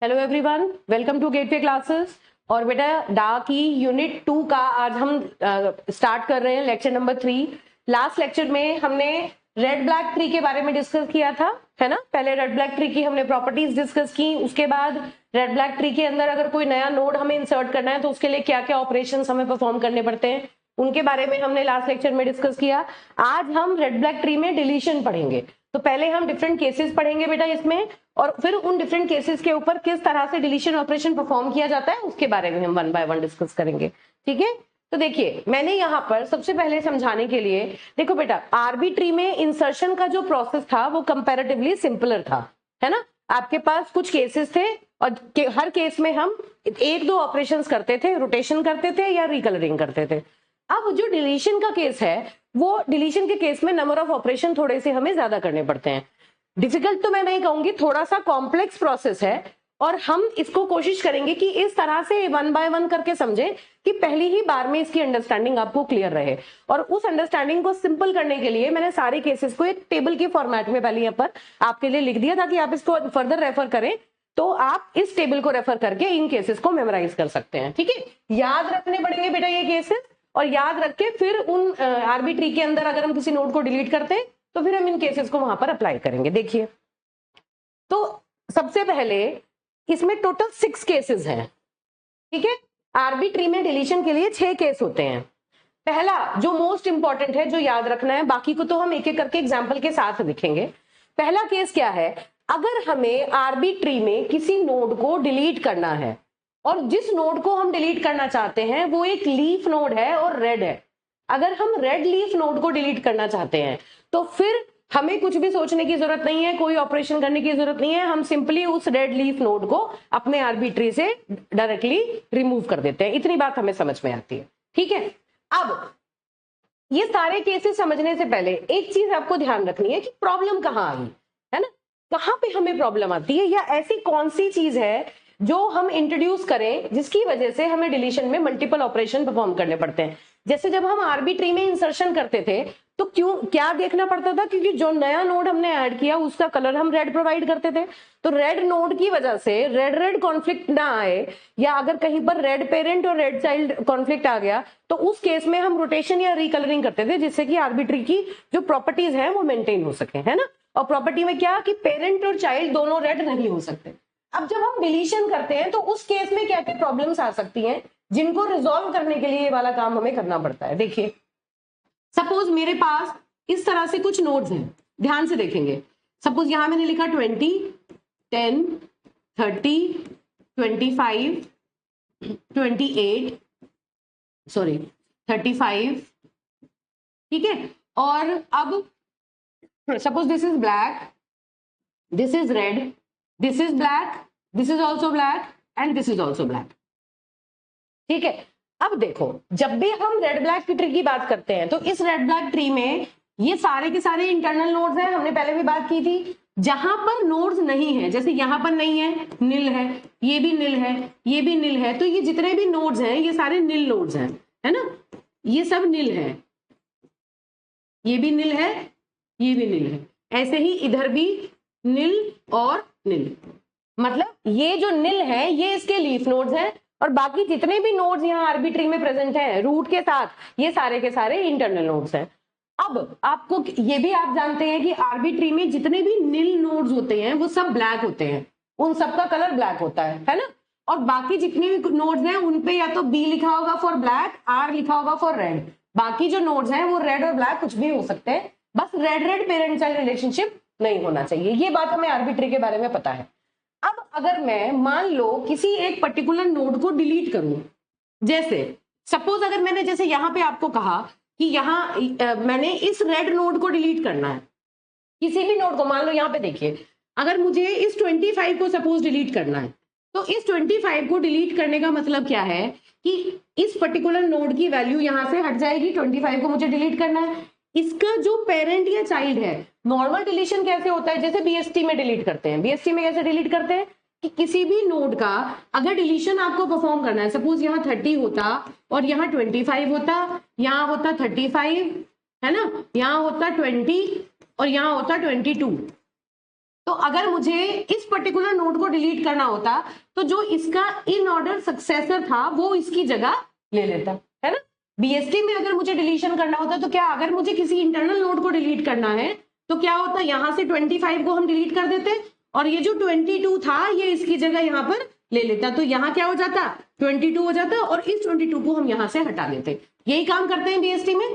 Hello everyone, welcome to Gateway Classes. और बेटा डा की यूनिट 2 का आज हम स्टार्ट कर रहे हैं लेक्चर नंबर 3। लास्ट लेक्चर में हमने रेड ब्लैक ट्री के बारे में डिस्कस किया था, है ना। पहले रेड ब्लैक ट्री की हमने प्रॉपर्टीज डिस्कस की, उसके बाद रेड ब्लैक ट्री के अंदर अगर कोई नया नोड हमें इंसर्ट करना है तो उसके लिए क्या क्या ऑपरेशंस हमें परफॉर्म करने पड़ते हैं, उनके बारे में हमने लास्ट लेक्चर में डिस्कस किया। आज हम रेड ब्लैक ट्री में डिलीशन पढ़ेंगे। तो पहले हम डिफरेंट केसेस पढ़ेंगे बेटा इसमें, और फिर उन डिफरेंट केसेस के ऊपर किस तरह से डिलीशन ऑपरेशन परफॉर्म किया जाता है उसके बारे में हम वन बाय वन डिस्कस करेंगे। ठीक है, तो देखिए मैंने यहाँ पर सबसे पहले समझाने के लिए, देखो बेटा आरबी ट्री में इंसर्शन का जो प्रोसेस था वो कंपैरेटिवली सिंपलर था, है ना। आपके पास कुछ केसेस थे और हर केस में हम एक दो ऑपरेशंस करते थे, रोटेशन करते थे या रिकलरिंग करते थे। अब जो डिलीशन का केस है वो डिलीशन के केस में नंबर ऑफ ऑपरेशन थोड़े से हमें ज्यादा करने पड़ते हैं। डिफिकल्ट तो मैं नहीं कहूंगी, थोड़ा सा कॉम्प्लेक्स प्रोसेस है, और हम इसको कोशिश करेंगे कि इस तरह से वन बाय वन करके समझें कि पहली ही बार में इसकी अंडरस्टैंडिंग आपको क्लियर रहे। और उस अंडरस्टैंडिंग को सिंपल करने के लिए मैंने सारे केसेस को एक टेबल के फॉर्मेट में पहले यहाँ पर आपके लिए लिख दिया ताकि आप इसको फर्दर रेफर करें, तो आप इस टेबल को रेफर करके इन केसेस को मेमोराइज कर सकते हैं। ठीक है, याद रखने पड़ेंगे बेटा ये केसेस, और याद रख के फिर उन आरबी ट्री के अंदर अगर हम किसी नोड को डिलीट करते हैं तो फिर हम इन केसेस को वहां पर अप्लाई करेंगे। देखिए, तो सबसे पहले इसमें टोटल 6 केसेस हैं। ठीक है, आरबी ट्री में डिलीशन के लिए 6 केस होते हैं। पहला जो मोस्ट इंपॉर्टेंट है, जो याद रखना है, बाकी को तो हम एक एक करके एग्जाम्पल के साथ दिखेंगे। पहला केस क्या है, अगर हमें आरबी ट्री में किसी नोड को डिलीट करना है और जिस नोड को हम डिलीट करना चाहते हैं वो एक लीफ नोड है और रेड है। अगर हम रेड लीफ नोड को डिलीट करना चाहते हैं तो फिर हमें कुछ भी सोचने की जरूरत नहीं है, कोई ऑपरेशन करने की जरूरत नहीं है, हम सिंपली उस रेड लीफ नोड को अपने आरबी ट्री से डायरेक्टली रिमूव कर देते हैं। इतनी बात हमें समझ में आती है। ठीक है, अब ये सारे केसेस समझने से पहले एक चीज आपको ध्यान रखनी है कि प्रॉब्लम कहाँ आई, है ना। कहाँ पे हमें प्रॉब्लम आती है, या ऐसी कौन सी चीज है जो हम इंट्रोड्यूस करें जिसकी वजह से हमें डिलीशन में मल्टीपल ऑपरेशन परफॉर्म करने पड़ते हैं। जैसे जब हम आरबी ट्री में इंसर्शन करते थे तो क्यों क्या देखना पड़ता था, क्योंकि जो नया नोड हमने ऐड किया उसका कलर हम रेड प्रोवाइड करते थे। तो रेड नोड की वजह से रेड रेड कॉन्फ्लिक्ट ना आए, या अगर कहीं पर रेड पेरेंट और रेड चाइल्ड कॉन्फ्लिक्ट आ गया तो उस केस में हम रोटेशन या रिकलरिंग करते थे, जिससे कि आरबी ट्री की जो प्रॉपर्टीज है वो मेंटेन हो सके, है ना। और प्रॉपर्टी में क्या कि पेरेंट और चाइल्ड दोनों रेड नहीं हो सकते। अब जब हम डिलीशन करते हैं तो उस केस में क्या क्या प्रॉब्लम्स आ सकती हैं जिनको रिजॉल्व करने के लिए ये वाला काम हमें करना पड़ता है। देखिए, सपोज मेरे पास इस तरह से कुछ नोड्स हैं, ध्यान से देखेंगे। सपोज यहां मैंने लिखा 20, 10, 30, 25, 28, सॉरी 35। ठीक है, और अब suppose this is black, this is red, this is black, this is also black and this is also black. ठीक है, अब देखो जब भी हम रेड ब्लैक ट्री की बात करते हैं तो इस रेड ब्लैक ट्री में ये सारे के सारे इंटरनल नोड्स हैं, हमने पहले भी बात की थी। जहां पर नोड्स नहीं है, जैसे यहां पर नहीं है, नील है, ये भी नील है, ये भी नील है, तो ये जितने भी नोड्स हैं ये सारे नील नोड्स हैं, है ना। ये सब नील है, ये भी नील है, ये भी नील है, ऐसे ही इधर भी नील और नील। मतलब ये जो नील है ये इसके लीफ नोड्स हैं, और बाकी जितने भी नोड्स यहाँ आरबी ट्री में प्रेजेंट हैं रूट के साथ, ये सारे के सारे इंटरनल नोड्स हैं। अब आपको ये भी आप जानते हैं कि आरबी ट्री में जितने भी नील नोड्स होते हैं वो सब ब्लैक होते हैं, उन सबका कलर ब्लैक होता है ना। और बाकी जितने भी नोड्स हैं उनपे या तो बी लिखा होगा फॉर ब्लैक, आर लिखा होगा फॉर रेड। बाकी जो नोड्स हैं वो रेड और ब्लैक कुछ भी हो सकते हैं, बस red red parent child relationship नहीं होना चाहिए। ये बात हमें आरबी ट्री के बारे में पता है। अब अगर मैं मान लो किसी एक पर्टिकुलर नोड को डिलीट करूं, जैसे सपोज अगर मैंने जैसे यहां पे आपको कहा कि यहां मैंने इस रेड नोड को डिलीट करना है, किसी भी नोड को, मान लो यहां पे देखिए, अगर मुझे इस 25 को सपोज डिलीट करना है तो इस 25 को डिलीट करने का मतलब क्या है कि इस पर्टिकुलर नोड की वैल्यू यहां से हट जाएगी। 25 को मुझे डिलीट करना है, इसका जो पेरेंट या चाइल्ड है, नॉर्मल डिलीशन कैसे होता है, जैसे बीएसटी में डिलीट करते हैं। बीएसटी में कैसे डिलीट करते हैं कि किसी भी नोड का अगर डिलीशन आपको परफॉर्म करना है, सपोज यहाँ 30 होता और यहाँ 25 होता, यहाँ होता 35, है ना, यहाँ होता 20 और यहाँ होता 22। तो अगर मुझे इस पर्टिकुलर नोड को डिलीट करना होता तो जो इसका इन ऑर्डर सक्सेसर था वो इसकी जगह ले लेता, है ना। बीएसटी में अगर मुझे डिलीशन करना होता तो क्या, अगर मुझे किसी इंटरनल नोड को डिलीट करना है तो क्या होता, यहां से 25 को हम डिलीट कर देते और ये जो 22 था ये इसकी जगह यहाँ पर ले लेता, तो यहाँ क्या हो जाता, 22 हो जाता और इस 22 को हम यहाँ से हटा देते। यही काम करते हैं बीएसटी में,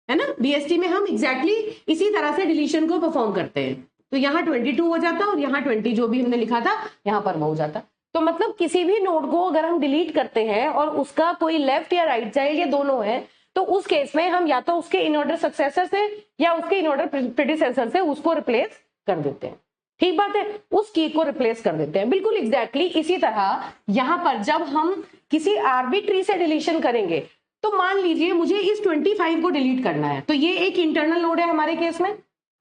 है ना। बीएसटी में हम एग्जैक्टली इसी तरह से डिलीशन को परफॉर्म करते हैं। तो यहाँ 22 हो जाता और यहाँ 20 जो भी हमने लिखा था यहाँ पर वो हो जाता। तो मतलब किसी भी नोड को अगर हम डिलीट करते हैं और उसका कोई लेफ्ट या राइट चाइल्ड या दोनों है तो उस केस में हम या तो उसके इन ऑर्डर सक्सेसर से या उसके इन ऑर्डर प्रेडिसेसर से उसको रिप्लेस कर देते हैं। ठीक बात है, उस की को रिप्लेस कर देते हैं। बिल्कुल एग्जैक्टली इसी तरह यहाँ पर जब हम किसी आर्बिट्री से डिलीशन करेंगे तो मान लीजिए मुझे इस 25 को डिलीट करना है, तो ये एक इंटरनल नोड है हमारे केस में,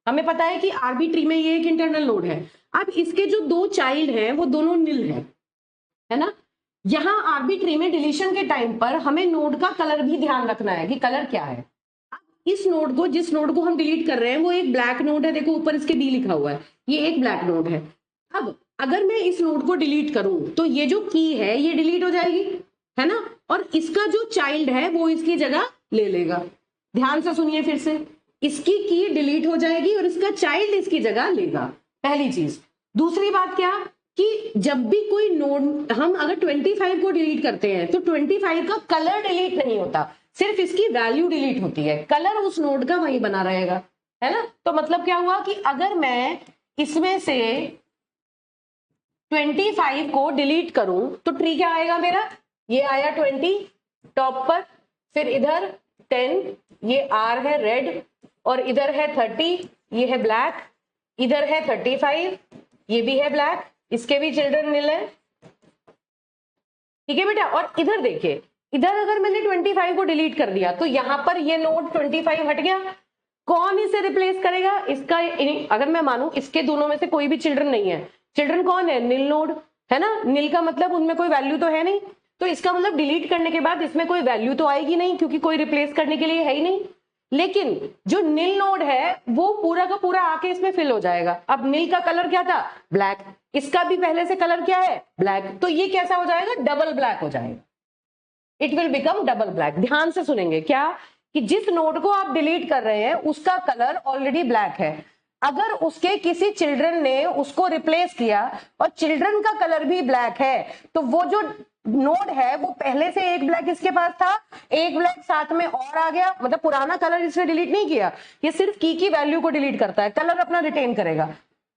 हमें पता है कि आर्बिट्री में ये एक इंटरनल नोड है। अब इसके जो दो चाइल्ड हैं वो दोनों निल है ना। यहाँ आर्बिट्री में डिलीशन के टाइम पर हमें नोड का कलर भी ध्यान रखना है कि कलर क्या है। अब इस नोड को, जिस नोड को हम डिलीट कर रहे हैं वो एक ब्लैक नोड है, देखो ऊपर इसके बी लिखा हुआ है, ये एक ब्लैक नोड है। अब अगर मैं इस नोड को डिलीट करूं तो ये जो की है ये डिलीट हो जाएगी, है ना, और इसका जो चाइल्ड है वो इसकी जगह ले लेगा। ध्यान से सुनिए फिर से, इसकी की डिलीट हो जाएगी और इसका चाइल्ड इसकी जगह लेगा, पहली चीज। दूसरी बात क्या कि जब भी कोई नोड, हम अगर 25 को डिलीट करते हैं तो 25 का कलर डिलीट नहीं होता, सिर्फ इसकी वैल्यू डिलीट होती है, कलर उस नोड का वही बना रहेगा, है ना। तो मतलब क्या हुआ कि अगर मैं इसमें से 25 को डिलीट करूं तो ट्री क्या आएगा मेरा, ये आया 20 टॉप पर, फिर इधर 10, ये आर है रेड, और इधर है 30, ये है ब्लैक, इधर है 35, ये भी है ब्लैक, इसके भी चिल्ड्रन निल है, ठीक है बेटा। और इधर देखिए, इधर अगर मैंने 25 को डिलीट कर दिया तो यहां पर ये नोड 25 हट गया, कौन इसे रिप्लेस करेगा, इसका, अगर मैं मानूं इसके दोनों में से कोई भी चिल्ड्रन नहीं है, चिल्ड्रन कौन है, निल नोड, है ना। निल का मतलब उनमें कोई वैल्यू तो है नहीं, तो इसका मतलब डिलीट करने के बाद इसमें कोई वैल्यू तो आएगी नहीं क्योंकि कोई रिप्लेस करने के लिए है ही नहीं। लेकिन जो निल नोड है वो पूरा का पूरा आके इसमें फिल हो जाएगा। अब निल का कलर क्या था, ब्लैक, इसका भी पहले से कलर क्या है, ब्लैक, तो ये कैसा हो जाएगा, डबल ब्लैक हो जाएगा, it will become double black. ध्यान से सुनेंगे क्या कि जिस नोड को आप डिलीट कर रहे हैं उसका कलर ऑलरेडी ब्लैक है, अगर उसके किसी चिल्ड्रन ने उसको रिप्लेस किया और चिल्ड्रन का कलर भी ब्लैक है तो वो जो नोड है वो पहले से एक ब्लैक इसके पास था, एक ब्लैक साथ में और आ गया, मतलब पुराना कलर इसने डिलीट नहीं किया, ये सिर्फ की वैल्यू को डिलीट करता है, कलर अपना रिटेन करेगा।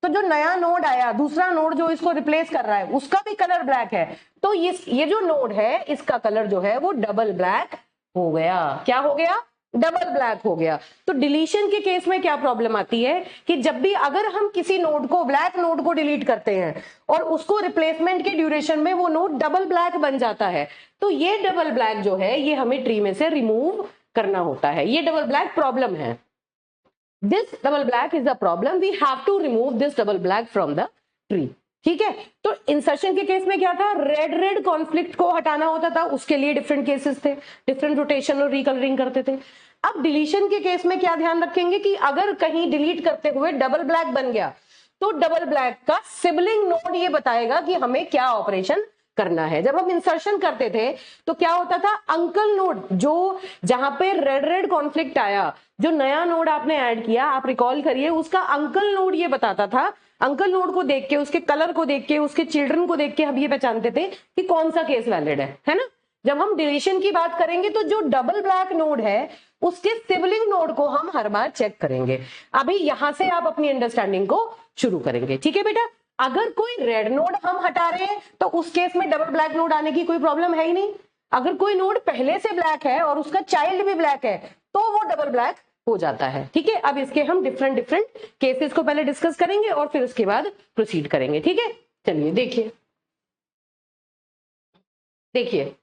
तो जो नया नोड आया, दूसरा नोड जो इसको रिप्लेस कर रहा है उसका भी कलर ब्लैक है, तो ये जो नोड है इसका कलर जो है वो डबल ब्लैक हो गया। क्या हो गया, डबल ब्लैक हो गया। तो डिलीशन के केस में क्या प्रॉब्लम आती है कि जब भी अगर हम किसी नोड को, ब्लैक नोड को डिलीट करते हैं और उसको रिप्लेसमेंट के ड्यूरेशन में वो नोड डबल ब्लैक बन जाता है, तो ये डबल ब्लैक जो है ये हमें ट्री में से रिमूव करना होता है, ये डबल ब्लैक प्रॉब्लम है। This double black is the problem, we have to remove this double black from the tree, ठीक है। तो इंसर्शन के केस में क्या था, रेड रेड कॉन्फ्लिक्ट को हटाना होता था, उसके लिए डिफरेंट केसेस थे, डिफरेंट रोटेशन और रिकलरिंग करते थे। अब डिलीशन के केस में क्या ध्यान रखेंगे कि अगर कहीं डिलीट करते हुए डबल ब्लैक बन गया तो डबल ब्लैक का सिबलिंग नोड ये बताएगा कि हमें क्या ऑपरेशन करना है। जब हम इंसर्शन करते थे तो क्या होता था, अंकल नोड, जो जहां पे रेड रेड कॉन्फ्लिक्ट आया, जो नया नोड आपने ऐड किया, आप रिकॉल करिए, उसका अंकल नोड ये बताता था, अंकल नोड को देख के, उसके कलर को देख के, उसके चिल्ड्रन को देख के हम ये पहचानते थे कि कौन सा केस वैलिड है ना। जब हम डिलीशन की बात करेंगे तो जो डबल ब्लैक नोड है उसके सिबलिंग नोड को हम हर बार चेक करेंगे। अभी यहां से आप अपनी अंडरस्टैंडिंग को शुरू करेंगे, ठीक है बेटा। अगर कोई रेड नोड हम हटा रहे हैं तो उस केस में डबल ब्लैक नोड आने की कोई प्रॉब्लम है ही नहीं। अगर कोई नोड पहले से ब्लैक है और उसका चाइल्ड भी ब्लैक है तो वो डबल ब्लैक हो जाता है, ठीक है। अब इसके हम डिफरेंट डिफरेंट केसेस को पहले डिस्कस करेंगे और फिर उसके बाद प्रोसीड करेंगे, ठीक है। चलिए देखिए देखिए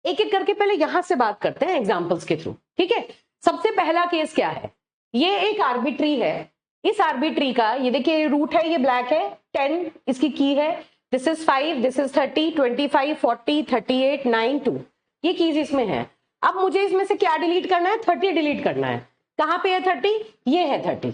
एक एक करके पहले यहां से बात करते हैं एग्जांपल्स के थ्रू, ठीक है। सबसे पहला केस क्या है, ये एक आर्बिट्री है, इस आर्बिट्री का ये देखिए रूट है, ये ब्लैक है, 10 इसकी की है, दिस इज 5, दिस इज 30, 25, 40, 38, 9, 2, ये कीज इसमें है। अब मुझे इसमें से क्या डिलीट करना है, 30 डिलीट करना है। कहां पे है 30, ये है 30,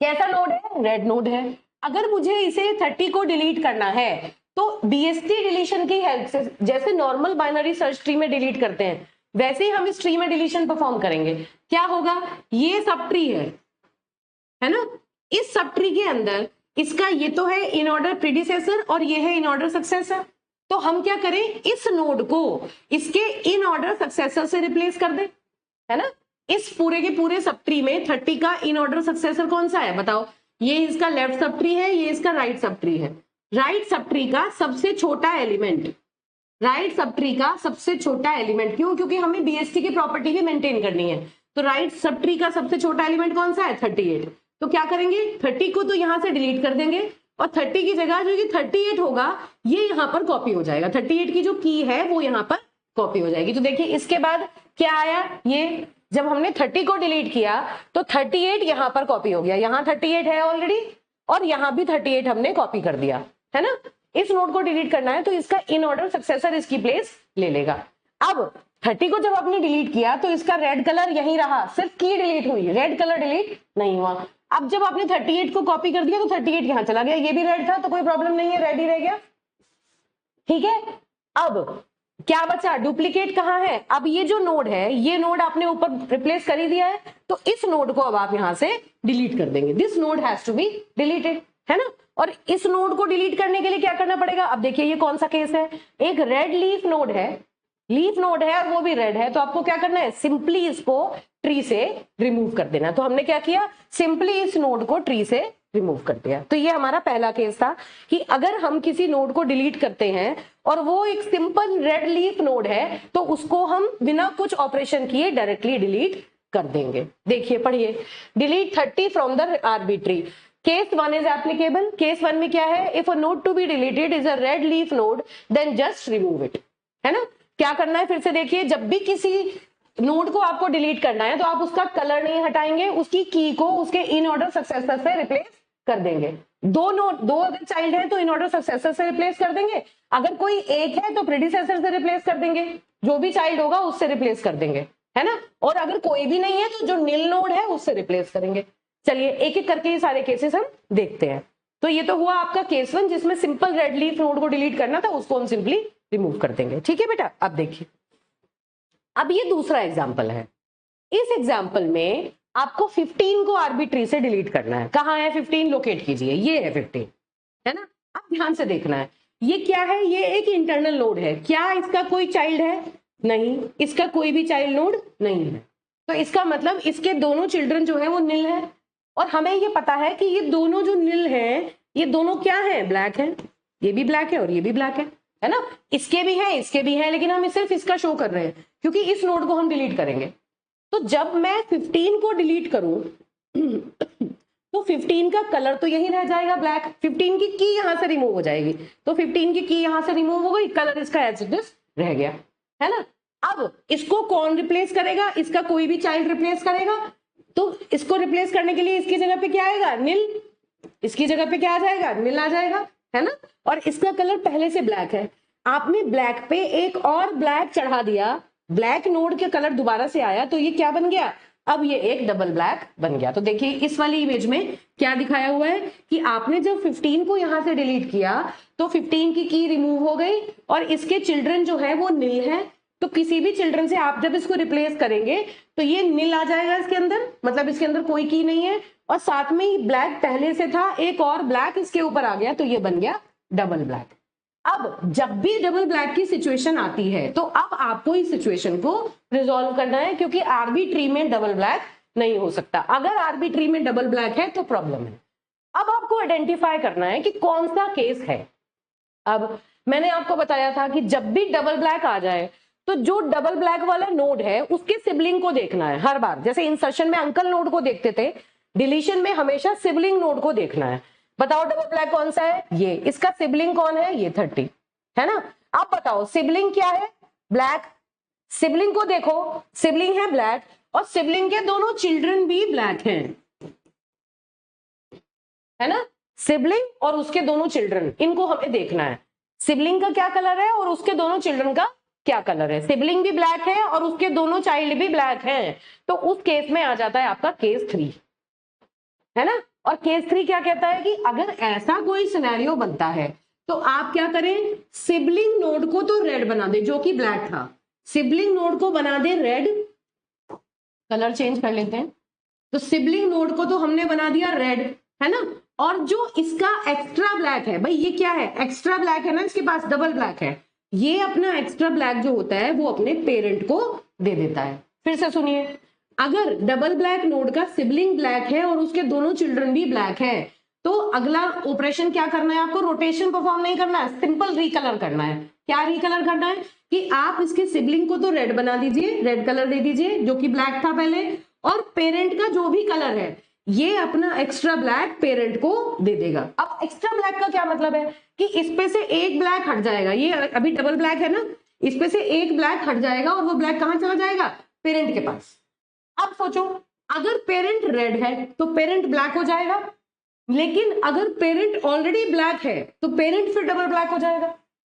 कैसा नोड है? रेड नोड है। अगर मुझे इसे 30 को डिलीट करना है तो बीएसटी डिलीशन की हेल्प से, जैसे नॉर्मल बाइनरी सर्च ट्री में डिलीट करते हैं वैसे ही हम इस ट्री में डिलीशन परफॉर्म करेंगे। क्या होगा? ये सब ट्री है ना, इस सब ट्री के अंदर इसका ये तो है इन ऑर्डर प्रीडिसेसर और ये है इन ऑर्डर सक्सेसर। तो हम क्या करें, इस नोड को इसके इन ऑर्डर सक्सेसर से रिप्लेस कर दें, है ना। इस पूरे के पूरे सब ट्री में 30 का इन ऑर्डर सक्सेसर कौन सा है बताओ? ये इसका लेफ्ट सब ट्री है, ये इसका राइट सब ट्री है। राइट सब ट्री का सबसे छोटा एलिमेंट, राइट सब ट्री का सबसे छोटा एलिमेंट, क्यों? क्योंकि हमें बीएसटी की प्रॉपर्टी भी मेंटेन करनी है। तो राइट सब ट्री का सबसे छोटा एलिमेंट कौन सा है? 38। तो क्या करेंगे, 30 को तो यहां से डिलीट कर देंगे और 30 की जगह जो ये 38 होगा ये यहां पर कॉपी हो जाएगा। 38 की जो की है वो यहां पर कॉपी हो जाएगी। तो देखिए इसके बाद क्या आया, ये जब हमने 30 को डिलीट किया तो 38 यहां पर कॉपी हो गया, यहां 38 है ऑलरेडी और यहां भी 38 हमने कॉपी कर दिया, है ना। इस नोड को डिलीट करना है तो इसका इन ऑर्डर सक्सेसर इसकी प्लेस ले लेगा। अब 30 को जब आपने डिलीट किया तो इसका रेड कलर यही रहा, सिर्फ की डिलीट हुई, रेड कलर डिलीट नहीं हुआ। अब जब आपने 38 को कॉपी कर दिया तो 38 यहां चला गया, ये भी रेड था तो कोई प्रॉब्लम नहीं है, रेड ही रह गया, ठीक है। अब क्या बचा, डुप्लीकेट कहाँ है? अब ये जो नोड है ये नोड आपने ऊपर रिप्लेस कर ही दिया है तो इस नोड को अब आप यहां से डिलीट कर देंगे। This node has to be deleted, है ना। और इस नोड को डिलीट करने के लिए क्या करना पड़ेगा? अब देखिए ये कौन सा केस है, एक रेड लीफ नोड है, लीफ नोड है और वो भी रेड है, तो आपको क्या करना है, सिंपली इसको ट्री से रिमूव कर देना। तो हमने क्या किया, सिंपली इस नोड को ट्री से रिमूव कर दिया। तो ये हमारा पहला केस था कि अगर हम किसी नोड को डिलीट करते हैं और वो एक सिंपल रेड लीफ नोड है तो उसको हम बिना कुछ ऑपरेशन किए डायरेक्टली डिलीट कर देंगे। देखिए पढ़िए, delete 30 from the RB tree. Case 1 is applicable. Case 1 में क्या है, if a node to be deleted is a red leaf node then just remove it, है ना। क्या करना है फिर से देखिए, जब भी किसी नोड को आपको डिलीट करना है तो आप उसका कलर नहीं हटाएंगे, उसकी की को उसके इन ऑर्डर सक्सेसर से रिप्लेस कर देंगे। दो अगर चाइल्ड है तो इन ऑर्डर सक्सेसर से रिप्लेस कर देंगे, अगर कोई एक है तो प्रीडिसेसर से रिप्लेस कर देंगे, जो भी चाइल्ड होगा उससे रिप्लेस कर देंगे, है ना। और अगर कोई भी नहीं है तो जो नील नोड है उससे रिप्लेस करेंगे। चलिए एक एक करके ये सारे केसेस हम देखते हैं। तो ये तो हुआ आपका केस 1 जिसमें सिंपल रेड लीफ नोड को डिलीट करना था, उसको हम सिंपली रिमूव कर देंगे, ठीक है बेटा। अब देखिए, अब ये दूसरा एग्जाम्पल है। इस एग्जाम्पल में आपको 15 को आर्बिट्री से डिलीट करना है। कहाँ है 15, लोकेट कीजिए, ये है 15, है ना। अब ध्यान से देखना है, ये क्या है, ये एक इंटरनल नोड है। क्या इसका कोई चाइल्ड है? नहीं, इसका कोई भी चाइल्ड नोड नहीं है। तो इसका मतलब इसके दोनों चिल्ड्रन जो है वो निल है। और हमें ये पता है कि ये दोनों जो निल हैं ये दोनों क्या है, ब्लैक है। ये भी ब्लैक है और ये भी ब्लैक है ना। इसके भी है, इसके भी है, लेकिन हम सिर्फ इसका शो कर रहे हैं क्योंकि इस नोड को हम डिलीट करेंगे। तो जब मैं 15 को डिलीट करूं तो 15 का कलर तो यही रह जाएगा ब्लैक, 15 की की यहां से रिमूव हो जाएगी, तो 15 की यहां से रिमूव हो गई, कलर इसका एज इट इज रह गया, है ना। अब इसको कौन रिप्लेस करेगा? इसका कोई भी चाइल्ड रिप्लेस करेगा। तो इसको रिप्लेस करने के लिए इसकी जगह पे क्या आएगा, नील। इसकी जगह पे क्या आ जाएगा, नील आ जाएगा, है ना। और इसका कलर पहले से ब्लैक है, आपने ब्लैक पे एक और ब्लैक चढ़ा दिया, ब्लैक नोड के कलर दोबारा से आया, तो ये क्या बन गया, अब ये एक डबल ब्लैक बन गया। तो देखिए इस वाली इमेज में क्या दिखाया हुआ है कि आपने जब 15 को यहां से डिलीट किया तो 15 की रिमूव हो गई और इसके चिल्ड्रन जो है वो नील है। तो किसी भी चिल्ड्रन से आप जब इसको रिप्लेस करेंगे तो ये नील आ जाएगा इसके अंदर, मतलब इसके अंदर कोई की नहीं है, और साथ में ही ब्लैक पहले से था, एक और ब्लैक इसके ऊपर आ गया, तो ये बन गया डबल ब्लैक। अब जब भी डबल ब्लैक की सिचुएशन आती है तो अब आपको इस सिचुएशन को रिजॉल्व करना है, क्योंकि आरबी ट्री में डबल ब्लैक नहीं हो सकता। अगर आरबी ट्री में डबल ब्लैक है तो प्रॉब्लम है। अब आपको आइडेंटिफाई करना है कि कौन सा केस है। अब मैंने आपको बताया था कि जब भी डबल ब्लैक आ जाए तो जो डबल ब्लैक वाला नोड है उसके सिबलिंग को देखना है हर बार। जैसे इंसर्शन में अंकल नोड को देखते थे, डिलीशन में हमेशा सिबलिंग नोड को देखना है। बताओ डबल ब्लैक कौन सा है, ये। इसका सिबलिंग कौन है, ये 30, है ना। आप बताओ सिबलिंग क्या है, ब्लैक। सिबलिंग को देखो, सिबलिंग है ब्लैक और सिबलिंग के दोनों चिल्ड्रन भी ब्लैक हैं, है ना। सिबलिंग और उसके दोनों चिल्ड्रन, इनको हमें देखना है। सिबलिंग का क्या कलर है और उसके दोनों चिल्ड्रन का क्या कलर है। सिबलिंग भी ब्लैक है और उसके दोनों चाइल्ड भी ब्लैक हैं, तो उस केस में आ जाता है आपका केस 3, है ना। और केस 3 क्या कहता है कि अगर ऐसा कोई सिनेरियो बनता है तो आप क्या करें, सिबलिंग नोड को तो रेड बना दे, जो कि ब्लैक था, सिबलिंग नोड को बना दे रेड, कलर चेंज कर लेते हैं, तो सिबलिंग नोड को तो हमने बना दिया रेड, है ना, और जो इसका एक्स्ट्रा ब्लैक है, भाई ये क्या है, एक्स्ट्रा ब्लैक है ना, इसके पास डबल ब्लैक है, ये अपना एक्स्ट्रा ब्लैक जो होता है वो अपने पेरेंट को दे देता है। फिर से सुनिए, अगर डबल ब्लैक नोड का सिबलिंग ब्लैक है और उसके दोनों चिल्ड्रन भी ब्लैक है, तो अगला ऑपरेशन क्या करना है आपको, रोटेशन परफॉर्म नहीं करना है, सिंपल रिकलर करना है। क्या रिकलर करना है कि आप इसके सिबलिंग को तो रेड बना दीजिए, रेड कलर दे दीजिए जो कि ब्लैक था पहले, और पेरेंट का जो भी कलर है ये अपना एक्स्ट्रा ब्लैक पेरेंट को दे देगा। अब एक्स्ट्रा ब्लैक का क्या मतलब है कि इस पे से एक ब्लैक हट जाएगा, ये अभी डबल ब्लैक है ना, इस पे से एक ब्लैक हट जाएगा और वो ब्लैक कहां चला जाएगा, पेरेंट के पास। अब सोचो, अगर पेरेंट रेड है तो पेरेंट ब्लैक हो जाएगा, लेकिन अगर पेरेंट ऑलरेडी ब्लैक है तो पेरेंट फिर डबल ब्लैक हो जाएगा।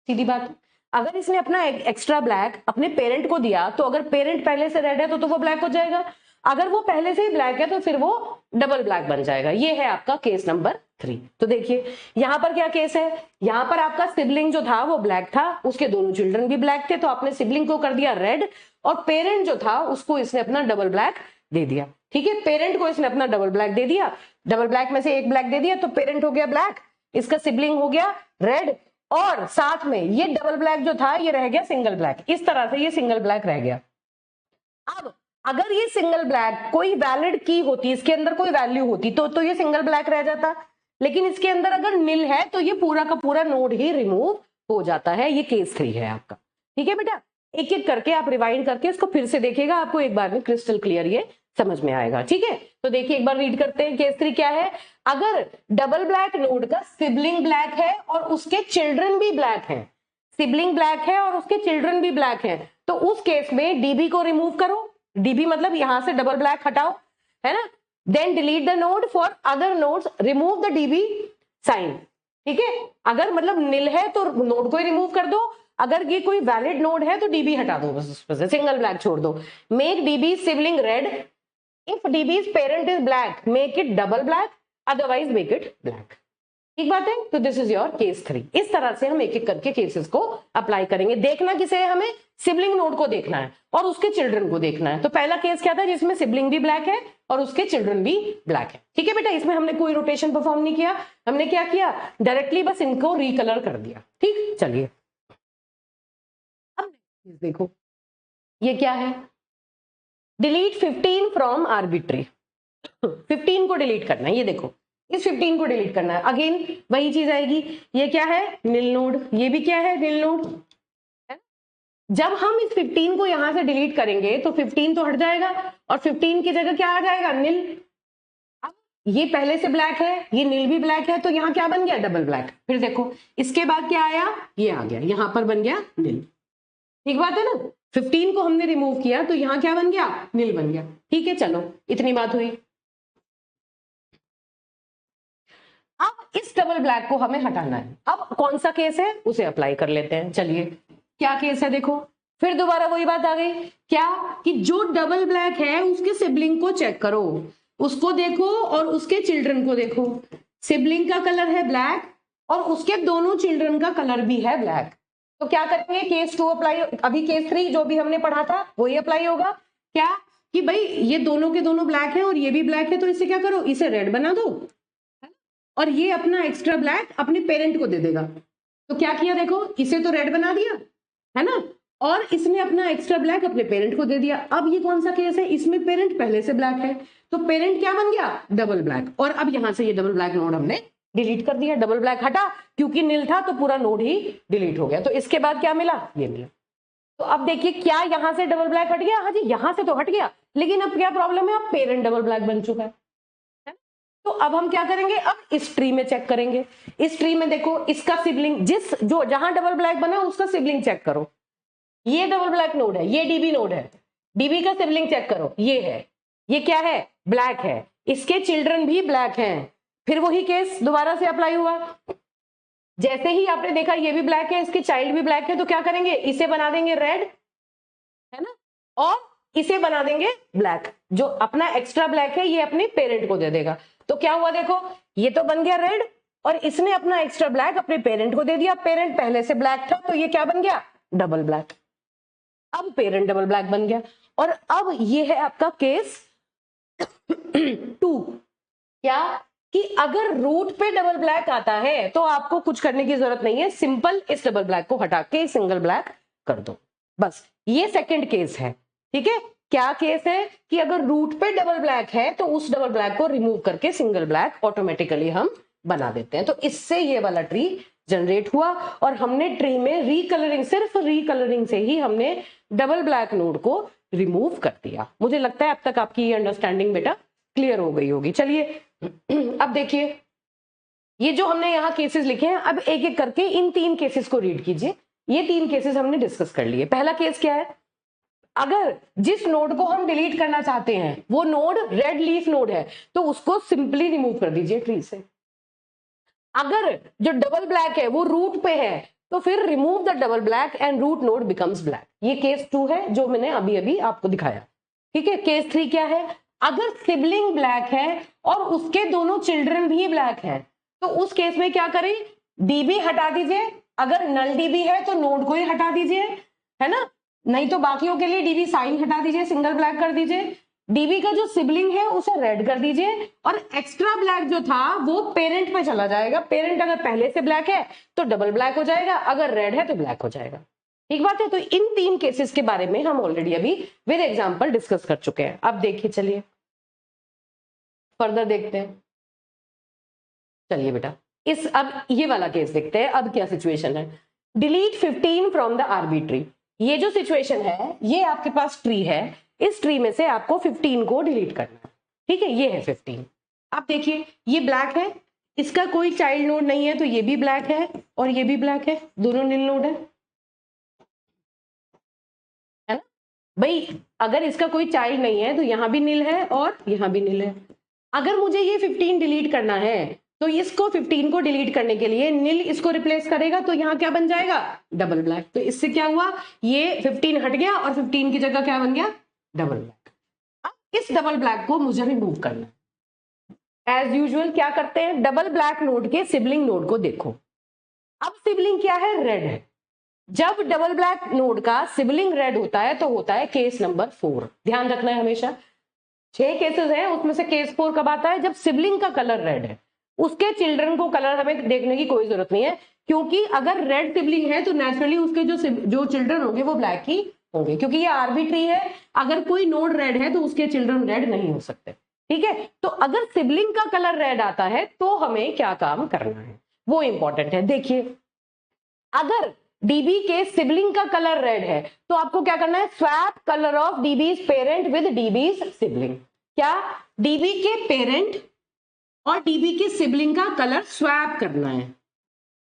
सीधी बात, अगर इसने अपना एक्स्ट्रा ब्लैक अपने पेरेंट को दिया तो अगर पेरेंट पहले से रेड है तो वो ब्लैक हो जाएगा, अगर वो पहले से ही ब्लैक है तो फिर वो डबल ब्लैक बन जाएगा। ये है आपका केस नंबर 3। तो देखिए यहां पर क्या केस है, यहां पर आपका सिबलिंग जो था वो ब्लैक था, उसके दोनों चिल्ड्रन भी ब्लैक थे, तो आपने सिबलिंग को कर दिया रेड, और पेरेंट जो था उसको इसने अपना डबल ब्लैक दे दिया। ठीक है, पेरेंट को इसने अपना डबल ब्लैक दे दिया, डबल ब्लैक में से एक ब्लैक दे दिया, तो पेरेंट हो गया ब्लैक, इसका सिबलिंग हो गया रेड, और साथ में ये डबल ब्लैक जो था ये रह गया सिंगल ब्लैक। इस तरह से ये सिंगल ब्लैक रह गया। अब अगर ये सिंगल ब्लैक कोई वैलिड की होती, इसके अंदर कोई वैल्यू होती तो ये सिंगल ब्लैक रह जाता, लेकिन इसके अंदर अगर नील है तो ये पूरा का पूरा नोड ही रिमूव हो जाता है। ये केस 3 है आपका। ठीक है बेटा, एक एक करके आप रिवाइंड करके इसको फिर से देखिएगा, आपको एक बार में क्रिस्टल क्लियर ये समझ में आएगा। ठीक है, तो देखिए एक बार रीड करते हैं। केस 3 क्या है, अगर डबल ब्लैक नोड का सिबलिंग ब्लैक है और उसके चिल्ड्रन भी ब्लैक है, सिबलिंग ब्लैक है और उसके चिल्ड्रन भी ब्लैक है, तो उस केस में डीबी को रिमूव करो, डीबी मतलब यहां से डबल ब्लैक हटाओ, है ना, then delete the node for other nodes, remove the DB sign. ठीक है, अगर मतलब नील है तो नोड को ही रिमूव कर दो, अगर ये कोई वैलिड नोड है तो डीबी हटा दो, बस सिंगल ब्लैक छोड़ दो। Make DB sibling red, if DB's parent is black make it double black, otherwise make it black. ठीक बात है, तो दिस इज योर केस 3। इस तरह से हम एक एक करके केसेस को अप्लाई करेंगे। देखना किसे है, हमें सिबलिंग नोड को देखना है और उसके चिल्ड्रन को देखना है। तो पहला केस क्या था, जिसमें सिबलिंग भी ब्लैक है और उसके चिल्ड्रन भी ब्लैक है। ठीक है बेटा, इसमें हमने कोई रोटेशन परफॉर्म नहीं किया, हमने क्या किया, डायरेक्टली बस इनको रिकलर कर दिया। ठीक, चलिए अब देखो ये क्या है, डिलीट 15 फ्रॉम आर्बिट्री। 15 को डिलीट करना है, ये देखो इस 15 को डिलीट करना है। अगेन वही चीज आएगी, ये क्या है, नील नोड, ये भी क्या है, नील नोड। जब हम इस 15 को यहां से डिलीट करेंगे तो 15 तो हट जाएगा और 15 की जगह क्या आ जाएगा, नील। अब ये पहले से ब्लैक है, ये नील भी ब्लैक है, तो यहां क्या बन गया, डबल ब्लैक। फिर देखो इसके बाद क्या आया, ये आ गया, यहां पर बन गया नील। ठीक बात है ना, 15 को हमने रिमूव किया तो यहां क्या बन गया, नील बन गया। ठीक है, चलो इतनी बात हुई। अब इस डबल ब्लैक को हमें हटाना है। अब कौन सा केस है उसे अप्लाई कर लेते हैं। चलिए क्या केस है, देखो फिर दोबारा वही बात आ गई, क्या कि जो डबल ब्लैक है उसके सिबलिंग को चेक करो, उसको देखो और उसके चिल्ड्रन को देखो। सिबलिंग का कलर है ब्लैक और उसके दोनों चिल्ड्रन का कलर भी है ब्लैक। तो क्या करेंगे, केस 2 अप्लाई, अभी केस 3 जो भी हमने पढ़ा था वही अप्लाई होगा। क्या कि भाई ये दोनों के दोनों ब्लैक है और ये भी ब्लैक है, तो इसे क्या करो, इसे रेड बना दो और ये अपना एक्स्ट्रा ब्लैक अपने पेरेंट को दे देगा। तो क्या किया, देखो इसे तो रेड बना दिया, है ना, और इसने अपना एक्स्ट्रा ब्लैक अपने पेरेंट को दे दिया। अब ये कौन सा केस है, इसमें पेरेंट पहले से ब्लैक है, तो पेरेंट क्या बन गया, डबल ब्लैक। और अब यहां से ये डबल ब्लैक नोड हमने डिलीट कर दिया, डबल ब्लैक हटा, क्योंकि नील था तो पूरा नोड ही डिलीट हो गया। तो इसके बाद क्या मिला, ये मिला। तो अब देखिए क्या यहां से डबल ब्लैक हट गया, हाँ जी यहां से तो हट गया, लेकिन अब क्या प्रॉब्लम है, अब पेरेंट डबल ब्लैक बन चुका है। तो अब हम क्या करेंगे, अब इस ट्री में चेक करेंगे। इस ट्री में देखो इसका सिबलिंग, जिस जो जहां डबल ब्लैक बना उसका सिबलिंग चेक करो। ये डबल ब्लैक नोड है, ये डीबी नोड है, डीबी का सिबलिंग चेक करो, ये है, ये क्या है, ब्लैक है, इसके चिल्ड्रन भी ब्लैक हैं। फिर वही केस दोबारा से अप्लाई हुआ, जैसे ही आपने देखा ये भी ब्लैक है, इसके चाइल्ड भी ब्लैक है, तो क्या करेंगे, इसे बना देंगे रेड, है ना, और इसे बना देंगे ब्लैक, जो अपना एक्स्ट्रा ब्लैक है ये अपने पेरेंट को दे देगा। तो क्या हुआ देखो, ये तो बन गया रेड और इसने अपना एक्स्ट्रा ब्लैक अपने पेरेंट को दे दिया। पेरेंट पहले से ब्लैक था तो ये क्या बन गया, डबल ब्लैक। अब पेरेंट डबल ब्लैक बन गया। और अब ये है आपका केस 2, क्या कि अगर रूट पे डबल ब्लैक आता है तो आपको कुछ करने की जरूरत नहीं है, सिंपल इस डबल ब्लैक को हटा के सिंगल ब्लैक कर दो, बस। ये सेकंड केस है, ठीक है। क्या केस है कि अगर रूट पे डबल ब्लैक है तो उस डबल ब्लैक को रिमूव करके सिंगल ब्लैक ऑटोमेटिकली हम बना देते हैं। तो इससे ये वाला ट्री जनरेट हुआ और हमने ट्री में रिकलरिंग, सिर्फ रिकलरिंग से ही हमने डबल ब्लैक नोड को रिमूव कर दिया। मुझे लगता है अब तक आपकी ये अंडरस्टैंडिंग बेटा क्लियर हो गई होगी। चलिए अब देखिए, ये जो हमने यहाँ केसेस लिखे हैं, अब एक एक करके इन 3 केसेस को रीड कीजिए। ये 3 केसेस हमने डिस्कस कर लिए। पहला केस क्या है, अगर जिस नोड को हम डिलीट करना चाहते हैं वो नोड रेड लीफ नोड है तो उसको सिंपली रिमूव कर दीजिए ट्री से। अगर जो डबल ब्लैक है वो रूट पे है तो फिर remove the double black and root node becomes black. ये केस 2 है जो मैंने अभी अभी आपको दिखाया, ठीक है। केस 3 क्या है, अगर सिबलिंग ब्लैक है और उसके दोनों चिल्ड्रन भी ब्लैक है तो उस केस में क्या करें, डीबी हटा दीजिए। अगर नल डीबी है तो नोड को ही हटा दीजिए, है ना, नहीं तो बाकियों के लिए डीबी साइन हटा दीजिए, सिंगल ब्लैक कर दीजिए। डीबी का जो सिबलिंग है उसे रेड कर दीजिए और एक्स्ट्रा ब्लैक जो था वो पेरेंट पे चला जाएगा। पेरेंट अगर पहले से ब्लैक है तो डबल ब्लैक हो जाएगा, अगर रेड है तो ब्लैक हो जाएगा। ठीक बात है। तो इन 3 केसेस के बारे में हम ऑलरेडी अभी विद एग्जांपल डिस्कस कर चुके हैं। अब देखिए, चलिए फर्दर देखते हैं। चलिए बेटा, इस अब ये वाला केस देखते हैं। अब क्या सिचुएशन है, डिलीट 15 फ्रॉम द आर्बिट्री। ये जो सिचुएशन है, ये आपके पास ट्री है, इस ट्री में से आपको 15 को डिलीट करना है, ठीक है। ये है 15। अब देखिए, ये ब्लैक है, इसका कोई चाइल्ड नोड नहीं है तो ये भी ब्लैक है और ये भी ब्लैक है, दोनों नील नोड है ना भाई। अगर इसका कोई चाइल्ड नहीं है तो यहां भी नील है और यहां भी नील है। अगर मुझे ये 15 डिलीट करना है तो इसको 15 को डिलीट करने के लिए नील इसको रिप्लेस करेगा तो यहाँ क्या बन जाएगा, डबल ब्लैक। तो इससे क्या हुआ, ये 15 हट गया और 15 की जगह क्या बन गया, डबल ब्लैक। अब इस डबल ब्लैक को मुझे रिमूव करना है। एज यूजुअल क्या करते हैं, डबल ब्लैक नोड के सिबलिंग नोड को देखो। अब सिबलिंग क्या है, रेड है। जब डबल ब्लैक नोड का सिबलिंग रेड होता है तो होता है केस नंबर 4। ध्यान रखना है हमेशा, 6 केसेस हैं, उसमें से केस 4 कब आता है, जब सिबलिंग का कलर रेड है। उसके चिल्ड्रन को कलर हमें देखने की कोई जरूरत नहीं है, क्योंकि अगर रेड सिबलिंग है तो नेचुरली उसके जो चिल्ड्रन होंगे वो ब्लैक ही होंगे, क्योंकि ये आर्बिट्री है। अगर कोई नोड रेड है तो उसके चिल्ड्रन रेड नहीं हो सकते, ठीक है। तो अगर सिबलिंग का कलर रेड आता है तो हमें क्या काम करना है वो इंपॉर्टेंट है। देखिए, अगर डीबी के सिबलिंग का कलर रेड है तो आपको क्या करना है, swap colour of DB's parent with DB's sibling. क्या, डीबी के पेरेंट और डीबी के सिबलिंग का कलर स्वैप करना है।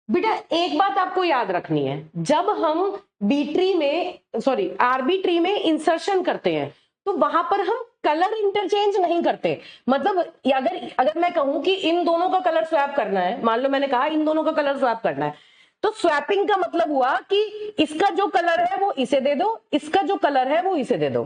बेटा एक बात आपको याद रखनी है, जब हम बी ट्री में सॉरी आरबी ट्री में इंसर्शन करते हैं तो वहां पर हम कलर इंटरचेंज नहीं करते। मतलब अगर मैं कहूं कि इन दोनों का कलर स्वैप करना है, मान लो मैंने कहा इन दोनों का कलर स्वैप करना है, तो स्वैपिंग का मतलब हुआ कि इसका जो कलर है वो इसे दे दो, इसका जो कलर है वो इसे दे दो,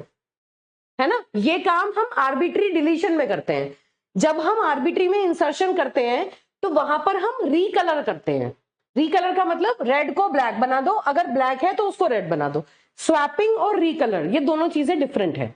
है ना। ये काम हम आर्बिट्री डिलीशन में करते हैं। जब हम आर्बिट्री में इंसर्शन करते हैं तो वहां पर हम रीकलर करते हैं। रीकलर का मतलब रेड को ब्लैक बना दो, अगर ब्लैक है तो उसको रेड बना दो। स्वैपिंग और रीकलर ये दोनों चीजें डिफरेंट है,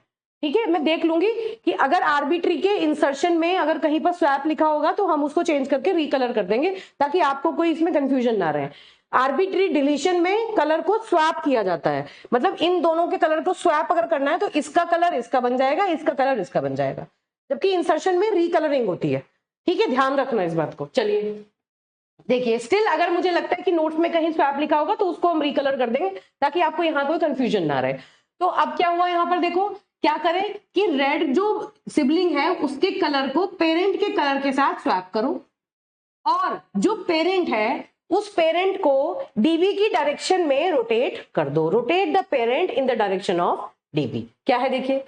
ठीक है। मैं देख लूंगी कि अगर आर्बिट्री के इंसर्शन में अगर कहीं पर स्वैप लिखा होगा तो हम उसको चेंज करके रीकलर कर देंगे ताकि आपको कोई इसमें कंफ्यूजन ना रहे। आर्बिट्री डिलीशन में कलर को स्वैप किया जाता है, मतलब इन दोनों के कलर को स्वैप अगर करना है तो इसका कलर इसका बन जाएगा, इसका कलर इसका बन जाएगा, जबकि इंसर्शन में रिकलरिंग होती है, ठीक है। ध्यान रखना इस बात को। चलिए देखिए, स्टिल अगर मुझे लगता है कि नोट्स में कहीं स्वैप लिखा होगा तो उसको हम रिकलर कर देंगे ताकि आपको यहाँ कोई कंफ्यूजन ना रहे। तो अब क्या हुआ, यहाँ पर देखो क्या करें कि रेड जो सिबलिंग है उसके कलर को पेरेंट के कलर के साथ स्वैप करो और जो पेरेंट है उस पेरेंट को डीबी की डायरेक्शन में रोटेट कर दो। Rotate the parent in the direction of dB. क्या है देखिए,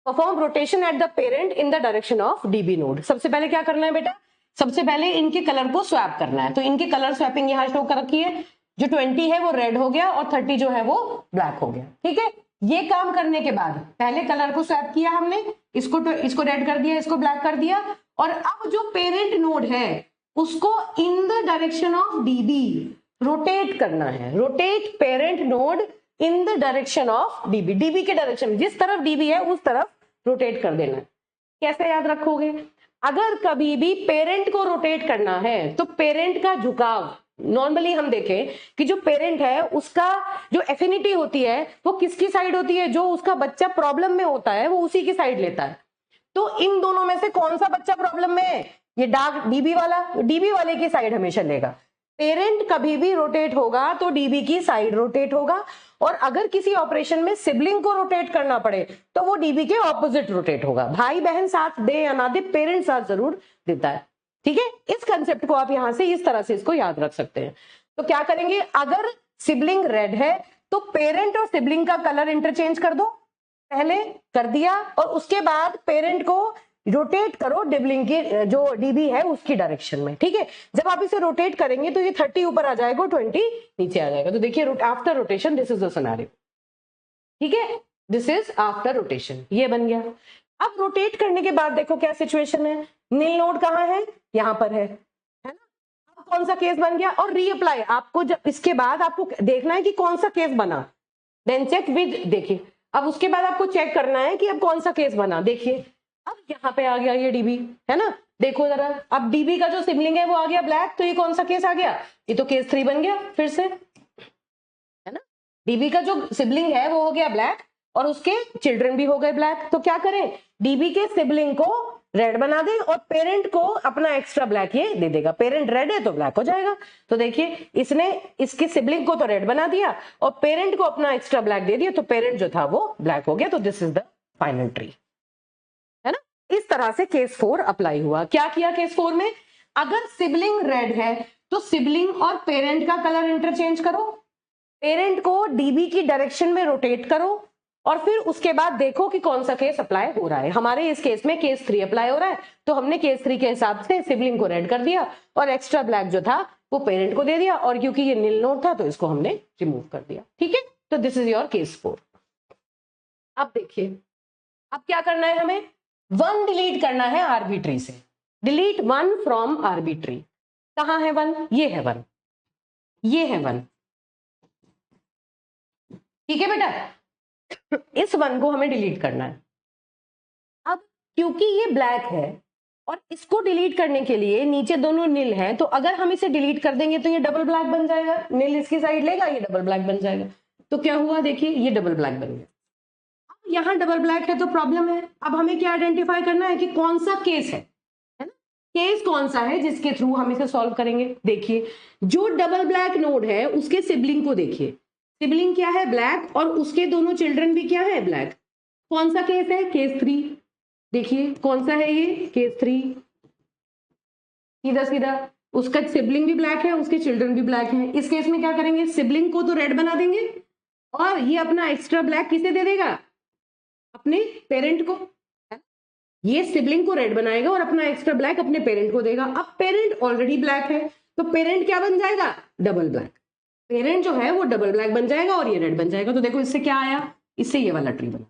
perform rotation at the parent in the direction of dB node. सबसे पहले क्या करना है बेटा, सबसे पहले इनके कलर को स्वैप करना है। तो इनके कलर स्वैपिंग यहां शो कर रखी है, जो 20 है वो रेड हो गया और 30 जो है वो ब्लैक हो गया, ठीक है। ये काम करने के बाद पहले कलर को स्वैप किया हमने, इसको रेड कर दिया, इसको ब्लैक कर दिया, और अब जो पेरेंट नोड है उसको इन the direction of dB rotate करना है। Rotate parent node in the direction of DB, DB के डायरेक्शन, जिस तरफ डीबी है उस तरफ रोटेट कर देना है। कैसे याद रखोगे? अगर कभी भी पेरेंट को रोटेट करना है तो पेरेंट का झुकाव, नॉर्मली हम देखें कि जो पेरेंट है उसका जो एफिनिटी होती है वो किसकी साइड होती है? जो उसका बच्चा प्रॉब्लम में होता है वो उसी की साइड लेता है। तो इन दोनों में से कौन सा बच्चा प्रॉब्लम में है? ये डार्क डीबी वाला, डीबी वाले की साइड हमेशा लेगा। पेरेंट कभी भी रोटेट होगा तो डीबी की साइड रोटेट होगा, और अगर किसी ऑपरेशन में सिबलिंग को रोटेट करना पड़े तो वो डीबी के ऑपोजिट रोटेट होगा। भाई बहन साथ दे या ना दे, पेरेंट साथ जरूर देता है। ठीक है, इस कंसेप्ट को आप यहां से इस तरह से इसको याद रख सकते हैं। तो क्या करेंगे, अगर सिबलिंग रेड है तो पेरेंट और सिबलिंग का कलर इंटरचेंज कर दो, पहले कर दिया, और उसके बाद पेरेंट को रोटेट करो डिबलिंग की जो डीबी है उसकी डायरेक्शन में। ठीक है, जब आप इसे रोटेट करेंगे तो ये 30 ऊपर आ जाएगा, 20 नीचे आ जाएगा। तो देखिए after rotation this is the scenario. ठीक है, दिस इज आफ्टर रोटेशन, ये बन गया। अब रोटेट करने के बाद देखो क्या सिचुएशन है, नील नोड कहाँ है? यहां पर है ना? अब कौन सा केस बन गया? और रीअप्लाई आपको, जब इसके बाद आपको देखना है कि कौन सा केस बना, देन चेक विद, देखिए अब उसके बाद आपको चेक करना है कि अब कौन सा केस बना। देखिए अब यहाँ पे आ गया ये डीबी, है ना? देखो जरा, अब डीबी का जो सिबलिंग है वो आ गया ब्लैक, तो ये कौन सा केस आ गया? ये तो केस 3 बन गया फिर से, है ना? डीबी का जो सिबलिंग है वो हो गया ब्लैक और उसके चिल्ड्रन भी हो गए ब्लैक। तो क्या करें, डीबी के सिबलिंग को रेड बना दें और पेरेंट को अपना एक्स्ट्रा ब्लैक ये दे देगा। पेरेंट रेड है तो ब्लैक हो जाएगा। तो देखिए इसने इसके सिबलिंग को तो रेड बना दिया और पेरेंट को अपना एक्स्ट्रा ब्लैक दे दिया, तो पेरेंट जो था वो ब्लैक हो गया। तो this is the final tree, है ना? इस तरह से केस 4 अप्लाई हुआ। क्या किया केस 4 में? अगर सिबलिंग रेड है तो सिबलिंग और पेरेंट का कलर इंटरचेंज करो, पेरेंट को डीबी की डायरेक्शन में रोटेट करो, और फिर उसके बाद देखो कि कौन सा केस अप्लाई हो रहा है। हमारे इस केस में केस 3 अप्लाई हो रहा है, तो हमने केस 3 के हिसाब से सिबलिंग को रेड कर दिया और एक्स्ट्रा ब्लैक जो था वो पेरेंट को दे दिया, और क्योंकि ये नील नोड था तो इसको हमने रिमूव कर दिया। ठीक है, तो दिस इज योर केस 4। अब देखिए अब क्या करना है, हमें 1 डिलीट करना है आर्बिट्री से। Delete 1 from arbitrary. कहां है 1? ये है 1, ये है 1। ठीक है बेटा, इस 1 को हमें डिलीट करना है। अब क्योंकि ये ब्लैक है और इसको डिलीट करने के लिए नीचे दोनों नील है, तो अगर हम इसे डिलीट कर देंगे तो ये डबल ब्लैक बन जाएगा। नील इसकी साइड लेगा, ये डबल ब्लैक बन जाएगा। तो क्या हुआ, देखिए ये डबल ब्लैक बन गया। अब यहां डबल ब्लैक है तो प्रॉब्लम है। अब हमें क्या आइडेंटिफाई करना है कि कौन सा केस है ना? केस कौन सा है जिसके थ्रू हम इसे सॉल्व करेंगे। देखिए जो डबल ब्लैक नोड है उसके सिबलिंग को देखिए, सिबलिंग क्या है? ब्लैक, और उसके दोनों चिल्ड्रन भी क्या है? ब्लैक। कौन सा केस है? केस 3। देखिए कौन सा है ये? केस 3। सीधा सीधा उसका सिबलिंग भी ब्लैक है, उसके चिल्ड्रन भी ब्लैक हैं। इस केस में क्या करेंगे, सिबलिंग को तो रेड बना देंगे और ये अपना एक्स्ट्रा ब्लैक किसे दे देगा? अपने पेरेंट को। ये सिबलिंग को रेड बनाएगा और अपना एक्स्ट्रा ब्लैक अपने पेरेंट को देगा। अब पेरेंट ऑलरेडी ब्लैक है तो पेरेंट क्या बन जाएगा? Double black. पेरेंट जो है वो डबल ब्लैक बन जाएगा और ये रेड बन जाएगा। तो देखो इससे क्या आया, इससे ये वाला ट्री बना।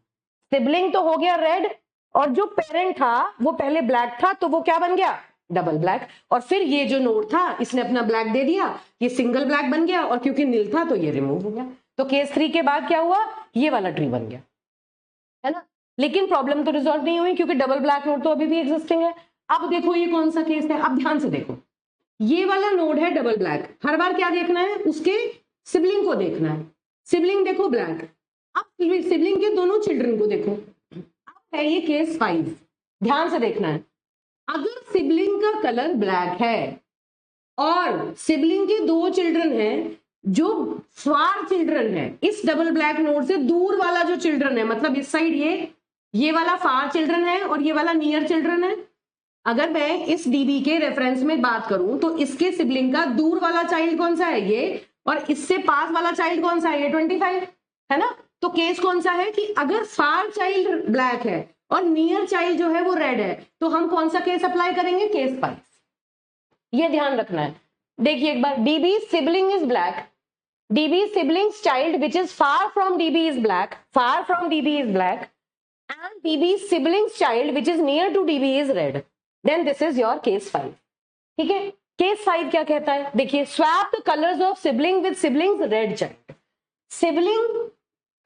सिबलिंग तो हो गया रेड और जो पेरेंट था वो पहले ब्लैक था, तो वो क्या बन गया? Double black. और फिर ये जो नोड था इसने अपना ब्लैक दे दिया, ये सिंगल ब्लैक बन गया, और क्योंकि नील था तो ये रिमूव हो गया। तो केस 3 के बाद क्या हुआ, ये वाला ट्री बन गया, है ना? लेकिन प्रॉब्लम तो रिजॉल्व नहीं हुई क्योंकि डबल ब्लैक नोड तो अभी भी एग्जिस्टिंग है। अब देखो ये कौन सा केस है, अब ध्यान से देखो, ये वाला नोड है डबल ब्लैक। हर बार क्या देखना है, उसके सिबलिंग को देखना है। सिबलिंग देखो ब्लैक, अब सिबलिंग के दोनों चिल्ड्रन को देखो। अब है ये केस 5, ध्यान से देखना है। अगर सिबलिंग का कलर ब्लैक है और सिबलिंग के 2 चिल्ड्रन हैं जो फार चिल्ड्रन है, इस डबल ब्लैक नोड से दूर वाला जो चिल्ड्रन है, मतलब इस साइड ये वाला फार चिल्ड्रन है और ये वाला नियर चिल्ड्रन है। अगर मैं इस डीबी के रेफरेंस में बात करूं तो इसके सिबलिंग का दूर वाला चाइल्ड कौन सा है? ये, और इससे पास वाला चाइल्ड कौन सा है? ये 25, है ना? तो केस कौन सा है कि अगर फार चाइल्ड ब्लैक है और नियर चाइल्ड जो है वो रेड है, तो हम कौन सा केस अप्लाई करेंगे? केस 5। ये ध्यान रखना है। देखिए एक बार, DB sibling is black DB siblings child which is far from DB is black, far from DB is black, and DB siblings child which is near to DB is red. Then this is your case 5. ठीक है, case 5 क्या कहता है, देखिए, swap the colours of sibling with siblings red child. Sibling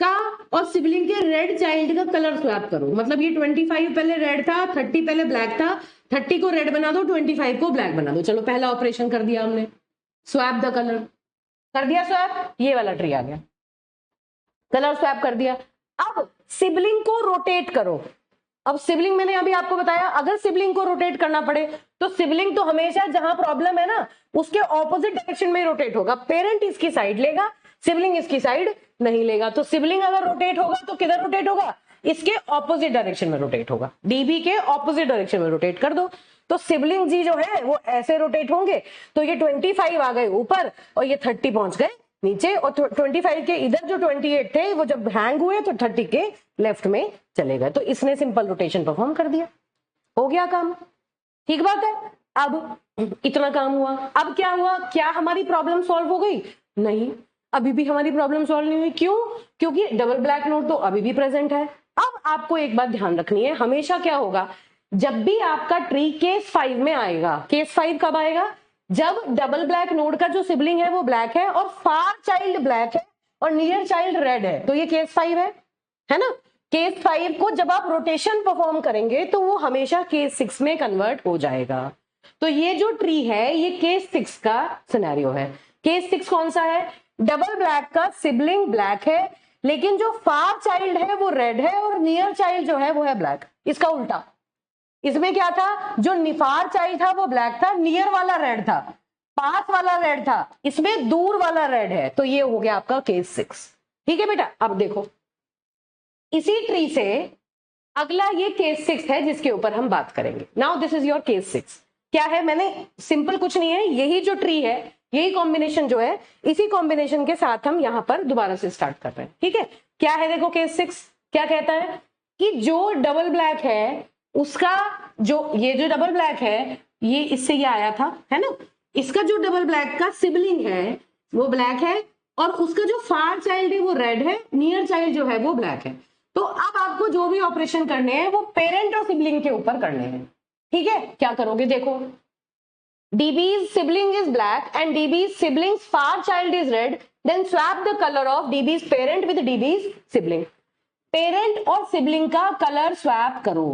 का और sibling के red child का कलर स्वैप करो, मतलब ये 25 पहले रेड था, 30 पहले ब्लैक था, 30 को रेड बना दो, 25 को ब्लैक बना दो। चलो पहला ऑपरेशन कर दिया हमने, स्वैप द कलर कर दिया, स्वैप, ये वाला ट्री आ गया, कलर स्वैप कर दिया। अब सिबलिंग को रोटेट करो। अब सिबलिंग मैंने अभी आपको बताया, अगर सिबलिंग को रोटेट करना पड़े तो सिबलिंग तो हमेशा जहां प्रॉब्लम है ना उसके ऑपोजिट डायरेक्शन में रोटेट होगा। पेरेंट इसकी साइड लेगा, सिबलिंग इसकी साइड नहीं लेगा। तो सिबलिंग अगर रोटेट होगा तो किधर रोटेट होगा, इसके ऑपोजिट डायरेक्शन में रोटेट होगा, डीबी के ऑपोजिट डायरेक्शन में रोटेट कर दो। तो सिबलिंग जी जो है वो ऐसे रोटेट होंगे, तो ये 25 आ गए ऊपर और ये 30 पहुंच गए नीचे, और 25 के इधर जो 28 थे वो जब हैंग हुए तो 30 के लेफ्ट में चले गए। तो इसने सिंपल रोटेशन परफॉर्म कर दिया, हो गया काम, ठीक बात है। अब इतना काम हुआ, अब क्या हुआ, क्या हमारी प्रॉब्लम सॉल्व हो गई? नहीं, अभी भी हमारी प्रॉब्लम सॉल्व नहीं हुई। क्यों? क्योंकि डबल ब्लैक नोड तो अभी भी प्रेजेंट है। अब आपको एक बात ध्यान रखनी है, हमेशा क्या होगा, जब भी आपका ट्री केस 5 में आएगा, केस 5 कब आएगा, जब डबल ब्लैक नोड का जो सिबलिंग है वो ब्लैक है और फार चाइल्ड ब्लैक है और नियर चाइल्ड रेड है, तो ये केस 5 है ना। केस 5 को जब आप रोटेशन परफॉर्म करेंगे तो वो हमेशा केस 6 में कन्वर्ट हो जाएगा। तो ये जो ट्री है ये केस 6 का सिनेरियो है। केस 6 कौन सा है, डबल ब्लैक का सिबलिंग ब्लैक है लेकिन जो फार चाइल्ड है वो रेड है और नियर चाइल्ड जो है वो है ब्लैक। इसका उल्टा, इसमें क्या था, जो निफार चाइल्ड था वो ब्लैक था, नियर वाला रेड था, पास वाला रेड था, इसमें दूर वाला रेड है। तो ये हो गया आपका केस 6, ठीक है बेटा। अब देखो, इसी ट्री से अगला ये केस 6 है जिसके ऊपर हम बात करेंगे। Now this is your case 6। क्या है, मैंने सिंपल कुछ नहीं है, यही जो ट्री है, यही कॉम्बिनेशन जो है, इसी कॉम्बिनेशन के साथ हम यहां पर दोबारा से स्टार्ट कर रहे हैं, ठीक है। क्या है, देखो केस 6 क्या कहता है कि जो डबल ब्लैक है उसका जो, ये जो डबल ब्लैक है ये इससे ये आया था, है ना, इसका जो डबल ब्लैक का सिबलिंग है वो ब्लैक है और उसका जो फार चाइल्ड है वो रेड है, नियर चाइल्ड जो है वो ब्लैक है। तो अब आपको जो भी ऑपरेशन करने हैं वो पेरेंट और सिबलिंग के ऊपर करने हैं, ठीक है। क्या करोगे, देखो, DB's sibling is black and DB's sibling's far child is red, then swap the color of DB's parent with DB's sibling. Parent और सिबलिंग का कलर स्वैप करो।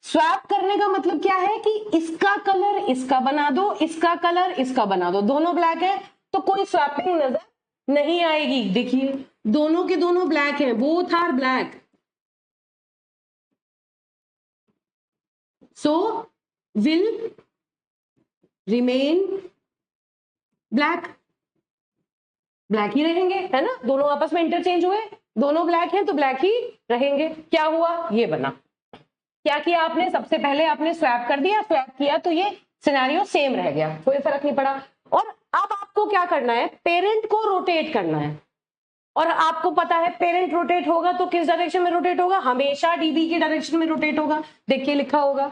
स्वैप करने का मतलब क्या है कि इसका कलर इसका बना दो, इसका कलर इसका बना दो। दोनों ब्लैक है तो कोई स्वैपिंग नजर नहीं आएगी। देखिए दोनों के दोनों ब्लैक हैं, both are black, so will remain black, black ही रहेंगे, है ना। दोनों आपस में इंटरचेंज हुए, दोनों ब्लैक हैं तो ब्लैक ही रहेंगे। क्या हुआ, ये बना। क्या किया आपने, सबसे पहले आपने स्वैप कर दिया, स्वैप किया तो ये सिनेरियो सेम रह गया, कोई फर्क नहीं पड़ा। और अब आपको क्या करना है, पेरेंट को रोटेट करना है। और आपको पता है पेरेंट रोटेट होगा तो किस डायरेक्शन में रोटेट होगा, हमेशा डीबी के डायरेक्शन में रोटेट होगा। देखिए लिखा होगा,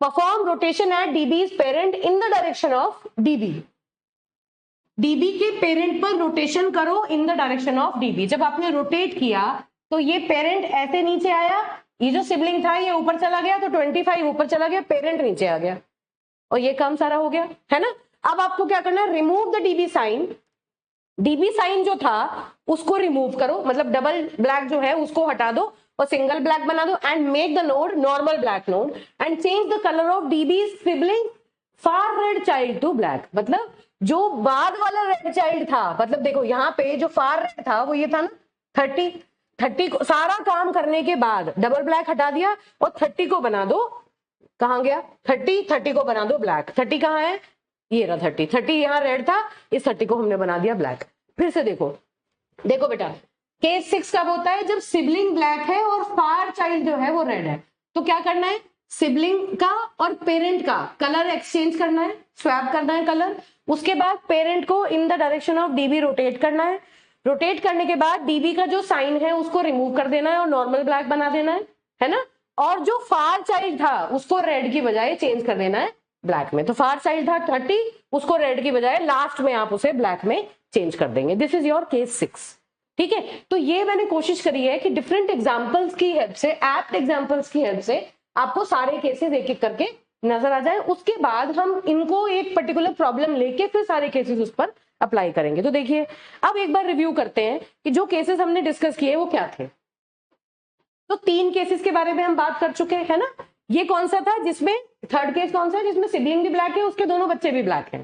perform rotation at DB's parent in the direction of DB. DB के पेरेंट पर रोटेशन करो in the direction of DB. जब आपने रोटेट किया तो ये पेरेंट ऐसे नीचे आया, ये जो सिबलिंग था ये ऊपर चला गया, तो 25 ऊपर चला गया, पेरेंट नीचे आ गया और ये काम सारा हो गया, है ना। अब आपको क्या करना है, remove the DB sign. DB sign जो था उसको रिमूव करो, मतलब डबल ब्लैक जो है उसको हटा दो और सिंगल ब्लैक बना दो and make the node normal black node and change the colour of DB sibling far red child to black. मतलब जो बाद वाला रेड चाइल्ड था, मतलब देखो यहाँ पे जो फार रेड था वो ये था ना 30 को सारा काम करने के बाद डबल ब्लैक हटा दिया और 30 को बना दो, कहां गया 30 को बना दो ब्लैक। 30 कहाँ है, ये रहा 30 यहाँ रेड था, इस 30 को हमने बना दिया ब्लैक। फिर से देखो, देखो बेटा केस 6 कब होता है, जब सिबलिंग ब्लैक है और फार चाइल्ड जो है वो रेड है। तो क्या करना है, सिबलिंग का और पेरेंट का कलर एक्सचेंज करना है, स्वैप करना है कलर। उसके बाद पेरेंट को इन the direction of dB rotate करना है। रोटेट करने के बाद डीबी का जो साइन है उसको रिमूव कर देना है और नॉर्मल ब्लैक बना देना है ना। और जो फार चाइल्ड था उसको रेड की बजाय चेंज कर देना है ब्लैक में। तो फार साइड था 30, उसको रेड की बजाय लास्ट में आप उसे ब्लैक में चेंज कर देंगे। This is your case 6। ठीक है, तो ये मैंने कोशिश करी है कि डिफरेंट एग्जाम्पल्स की हेल्प से, एप्ट एग्जाम्पल्स की हेल्प से आपको सारे केसेस एक एक करके नजर आ जाए। उसके बाद हम इनको एक पर्टिकुलर प्रॉब्लम लेके फिर सारे केसेस उस पर अप्लाई करेंगे। तो देखिए, अब एक बार रिव्यू करते हैं कि जो केसेस हमने डिस्कस किए वो क्या थे। तो 3 केसेस के बारे में हम बात कर चुके हैं ना। ये कौन सा था जिसमें, थर्ड केस कौन सा है जिसमें सिबलिंग भी ब्लैक है, उसके दोनों बच्चे भी ब्लैक हैं।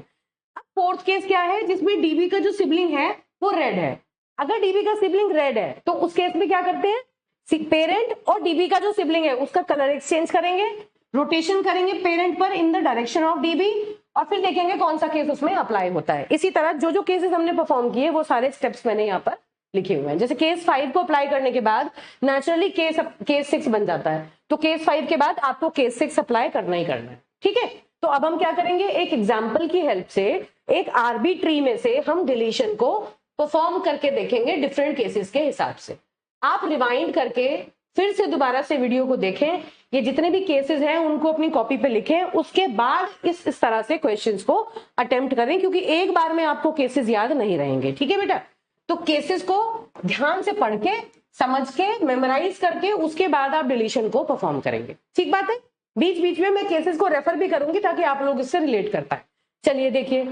अब फोर्थ केस क्या है जिसमें डीबी का जो सिबलिंग है वो रेड है। अगर डीबी का सिबलिंग रेड है तो उस केस में क्या करते हैं, पेरेंट और डीबी का जो सिबलिंग है उसका कलर एक्सचेंज करेंगे, रोटेशन करेंगे पेरेंट पर इन द डायरेक्शन ऑफ डीबी, और फिर देखेंगे कौन सा केस उसमें अप्लाई होता है। इसी तरह जो जो केसेस हमने परफॉर्म किए वो सारे स्टेप्स मैंने यहाँ पर लिखे हुए हैं। जैसे केस 5 को अप्लाई करने के बाद नेचुरली केस 6 बन जाता है, तो केस 5 के बाद आपको केस 6 अप्लाई करना ही करना है। ठीक है, तो अब हम क्या करेंगे, एक एग्जाम्पल की हेल्प से एक आरबी ट्री में से हम डिलीशन को परफॉर्म करके देखेंगे डिफरेंट केसेस के हिसाब से। आप रिवाइंड करके फिर से दोबारा से वीडियो को देखें, ये जितने भी केसेस हैं उनको अपनी कॉपी पे लिखें, उसके बाद इस तरह से क्वेश्चंस को अटेम्प्ट करें, क्योंकि एक बार में आपको केसेस याद नहीं रहेंगे। ठीक है बेटा, तो केसेस को ध्यान से पढ़ के, समझ के, मेमोराइज करके उसके बाद आप डिलीशन को परफॉर्म करेंगे। ठीक बात है, बीच बीच में मैं केसेस को रेफर भी करूंगी ताकि आप लोग इससे रिलेट कर पाए। चलिए देखिए,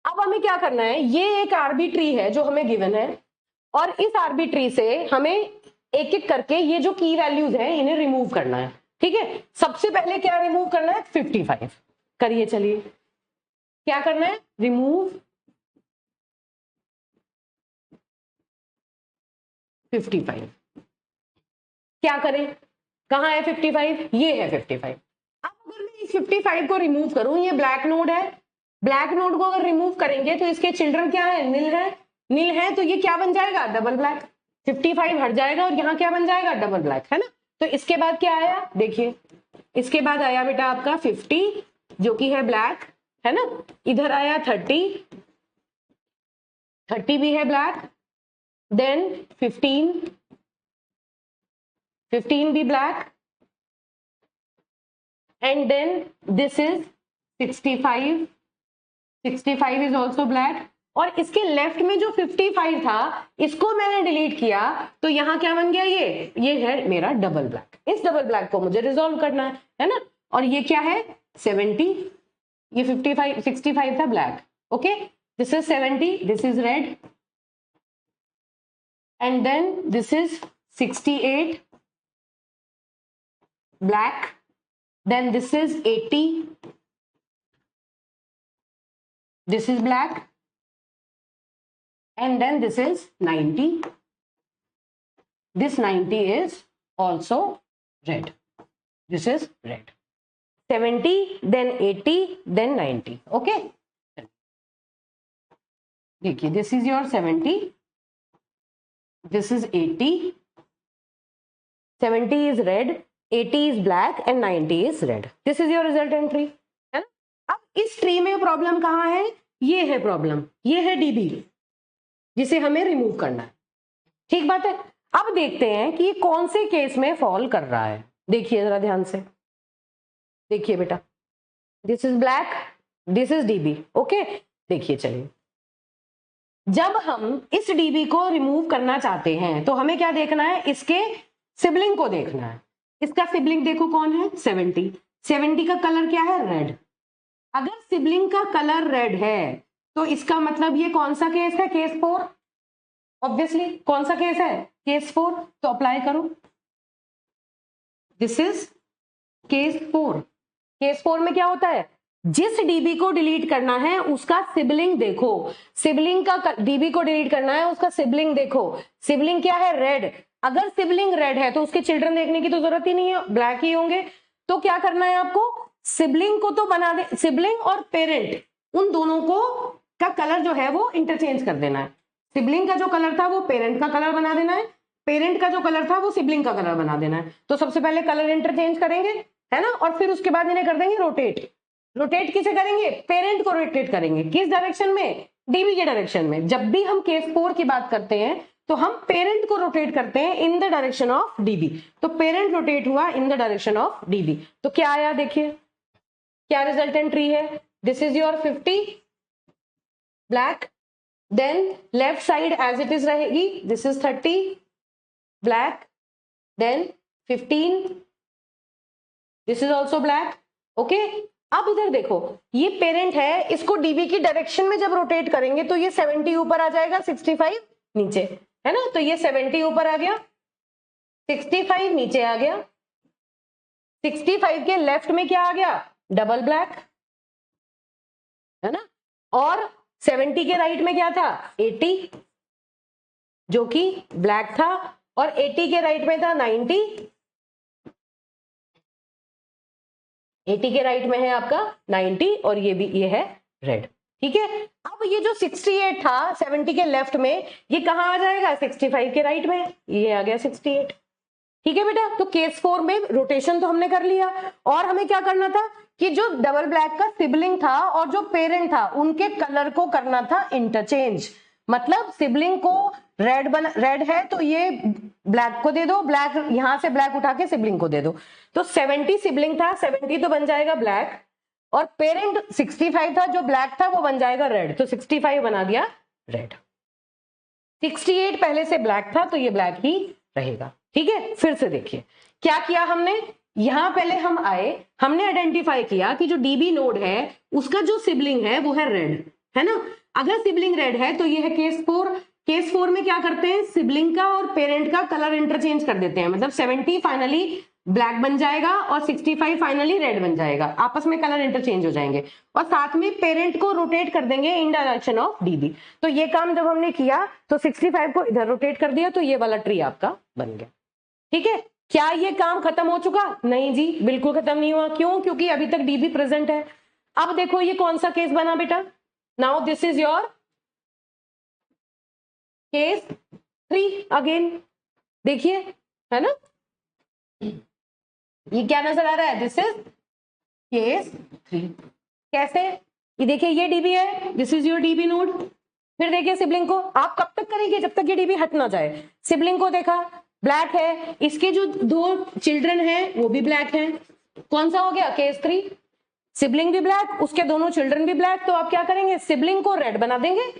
अब हमें क्या करना है, ये एक आरबी ट्री है जो हमें गिवन है, और इस आरबी ट्री से हमें एक एक करके ये जो की वैल्यूज हैं इन्हें रिमूव करना है। ठीक है, सबसे पहले क्या रिमूव करना है, 55 करिए। चलिए, क्या करना है, रिमूव 55। क्या करें, कहां है 55, ये है 55। अब अगर मैं इस 55 को रिमूव करूं, ये ब्लैक नोड है, ब्लैक नोड को अगर रिमूव करेंगे तो इसके चिल्ड्रन क्या है, नील है, नील है, तो ये क्या बन जाएगा, डबल ब्लैक। 55 हट जाएगा और यहाँ क्या बन जाएगा, डबल ब्लैक, है ना। तो इसके बाद क्या आया, देखिए, इसके बाद आया बेटा आपका 50 जो कि है ब्लैक, है ना। इधर आया 30 भी है ब्लैक, देन 15 भी black, and then this is 65 is also black. और इसके लेफ्ट में जो 55 था इसको मैंने डिलीट किया, तो यहां क्या बन गया, ये है मेरा डबल ब्लैक। इस डबल ब्लैक को मुझे रिजॉल्व करना है ना। और ये क्या है, 70, ये 65 था black, okay, this is 70, this is red, and then this is 68 black, then this is 80, this is black, and then this is 90, this 90 is also red, this is red, 70 then 80 then 90, okay। देखिए, this is your 70, this is 80, 70 is red, 80 is black and 90 is red. This is your resultant tree, है ना। अब इस tree में problem कहाँ है, ये है प्रॉब्लम, ये है डीबी जिसे हमें रिमूव करना है। ठीक बात है। अब देखते हैं कि ये कौन से केस में फॉल कर रहा है। देखिए जरा ध्यान से, देखिए बेटा, this is black, this is dB, okay. देखिए, चलिए, जब हम इस डीबी को रिमूव करना चाहते हैं तो हमें क्या देखना है, इसके सिबलिंग को देखना है। इसका सिबलिंग देखो कौन है, 70 का कलर क्या है, रेड। अगर सिबलिंग का कलर रेड है तो इसका मतलब ये कौन सा केस है, केस 4। ऑब्वियसली कौन सा केस है, केस 4। तो अप्लाई करो, दिस इज केस 4। केस 4 में क्या होता है, जिस डीबी को डिलीट करना है उसका सिबलिंग देखो, सिबलिंग का डीबी को डिलीट करना है उसका सिबलिंग देखो। सिबलिंग क्या है, रेड। अगर सिबलिंग रेड है तो उसके चिल्ड्रन देखने की तो जरूरत ही नहीं है, ब्लैक ही होंगे। तो क्या करना है आपको, सिबलिंग को तो बना दे, सिबलिंग और पेरेंट उन दोनों को का कलर जो है वो इंटरचेंज कर देना है। सिबलिंग का जो कलर था वो पेरेंट का कलर बना देना है, पेरेंट का जो कलर था वो सिबलिंग का कलर बना देना है। तो सबसे पहले कलर इंटरचेंज करेंगे, है ना, और फिर उसके बाद इन्हें कर देंगे रोटेट। रोटेट किसे करेंगे, पेरेंट को रोटेट करेंगे, किस डायरेक्शन में, डीबी के डायरेक्शन में। जब भी हम केस 4 की बात करते हैं तो हम पेरेंट को रोटेट करते हैं in the direction of DB. तो पेरेंट रोटेट हुआ in the direction of DB, तो क्या आया देखिए, क्या रिजल्टेंट ट्री है? This is your 50 black, then left side as it is रहेगी, this is 30 black, then 15, this is also black. Okay, अब इधर देखो, ये पेरेंट है, इसको डीबी की डायरेक्शन में जब रोटेट करेंगे तो ये 70 ऊपर आ जाएगा, 65 नीचे, है ना? तो ये 70 ऊपर आ गया, 65 नीचे आ गया, 65 के लेफ्ट में क्या आ गया? डबल ब्लैक, है ना? और 70 के राइट में क्या था? 80, जो कि ब्लैक था, और 80 के राइट में था 90, 80 के राइट में है आपका 90, और ये है रेड। ठीक है, अब ये जो 68 था 70 के लेफ्ट में, ये कहां आ जाएगा? 65 के राइट में, ये आ गया 68। ठीक है बेटा, तो केस 4 में रोटेशन तो हमने कर लिया, और हमें क्या करना था कि जो डबल ब्लैक का सिबलिंग था और जो पेरेंट था उनके कलर को करना था इंटरचेंज। मतलब सिबलिंग को रेड है तो ये ब्लैक को दे दो, ब्लैक यहां से ब्लैक उठा के सिबलिंग को दे दो। तो 70 सिबलिंग था, 70 तो बन जाएगा ब्लैक, और पेरेंट 65 था, जो ब्लैक था वो बन जाएगा रेड, तो 65 बना दिया रेड। 68 पहले से ब्लैक था तो ये ब्लैक ही रहेगा। ठीक है, फिर से देखिए क्या किया हमने। यहां पहले हम आए, हमने आइडेंटिफाई किया कि जो डीबी नोड है उसका जो सिबलिंग है वो है रेड, है ना? अगर सिबलिंग रेड है तो ये है केस 4। केस 4 में क्या करते हैं? सिबलिंग का और पेरेंट का कलर इंटरचेंज कर देते हैं, मतलब 70 फाइनली ब्लैक बन जाएगा और 65 फाइनली रेड बन जाएगा, आपस में कलर इंटरचेंज हो जाएंगे, और साथ में पेरेंट को रोटेट कर देंगे इन डायरेक्शन ऑफ डीबी। तो ये काम जब हमने किया तो 65 को इधर रोटेट कर दिया, तो ये वाला ट्री आपका बन गया। ठीक है, क्या ये काम खत्म हो चुका? नहीं जी, बिल्कुल खत्म नहीं हुआ। क्यों? क्योंकि अभी तक डीबी प्रेजेंट है। अब देखो ये कौन सा केस बना बेटा? Now this is your case 3 again. देखिए, है ना, ये क्या नजर आ रहा है? This is case 3। कैसे? ये देखिए, ये डीबी है, this is your dB node. फिर देखिए सिबलिंग को, आप कब तक करेंगे? जब तक ये डीबी हट ना जाए। सिबलिंग को देखा, ब्लैक है, इसके जो 2 चिल्ड्रन हैं वो भी ब्लैक हैं। कौन सा हो गया? केस 3। सिबलिंग भी ब्लैक, उसके दोनों चिल्ड्रन भी ब्लैक, तो आप क्या करेंगे? सिबलिंग को रेड बना देंगे,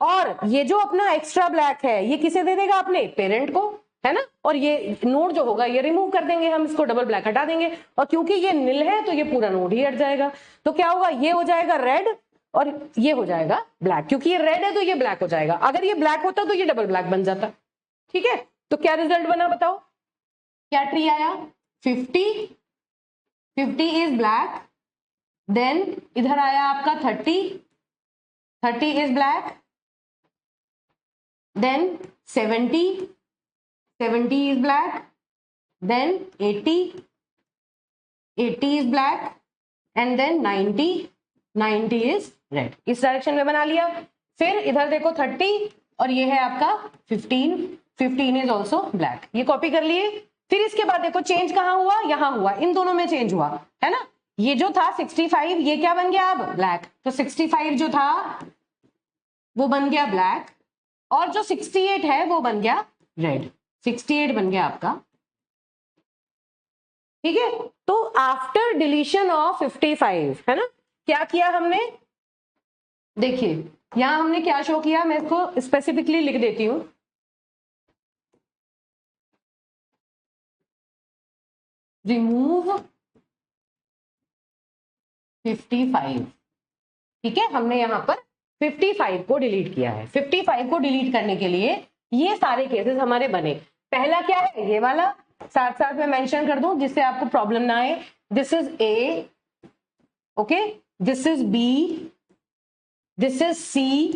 और ये जो अपना एक्स्ट्रा ब्लैक है ये किसे दे देगा? अपने पेरेंट को, है ना? और ये नोड जो होगा ये रिमूव कर देंगे हम, इसको डबल ब्लैक हटा देंगे, और क्योंकि ये नील है तो ये पूरा नोड ही हट जाएगा। तो क्या होगा? ये हो जाएगा रेड और ये हो जाएगा ब्लैक, क्योंकि ये रेड है तो ये ब्लैक हो जाएगा। अगर ये ब्लैक होता तो ये डबल ब्लैक बन जाता। ठीक है, तो क्या रिजल्ट बना बताओ? क्या ट्री आया? 50, 50 इज ब्लैक, देन इधर आया आपका 30, 30 is black, then 70, 70 is black, then 80, 80 is black, and then 90, 90 is red। इस डायरेक्शन में बना लिया। फिर इधर देखो 30, और ये है आपका 15, 15 is also black। ये कॉपी कर लिए। फिर इसके बाद देखो चेंज कहाँ हुआ? यहाँ हुआ, इन दोनों में चेंज हुआ, है ना? ये जो था 65, ये क्या बन गया अब? ब्लैक। तो 65 जो था वो बन गया ब्लैक, और जो 68 है वो बन गया रेड। 68 बन गया आपका। ठीक है, तो आफ्टर डिलीशन ऑफ 55, है ना, क्या किया हमने? देखिए यहां हमने क्या शो किया, मैं इसको स्पेसिफिकली लिख देती हूं। रिमूव 55। ठीक है, हमने यहां पर 55 को डिलीट किया है। 55 को डिलीट करने के लिए ये सारे केसेस हमारे बने। पहला क्या है? ये वाला, साथ साथ में मेंशन कर दूं जिससे आपको प्रॉब्लम ना आए। This is A, okay, this is B, this is C,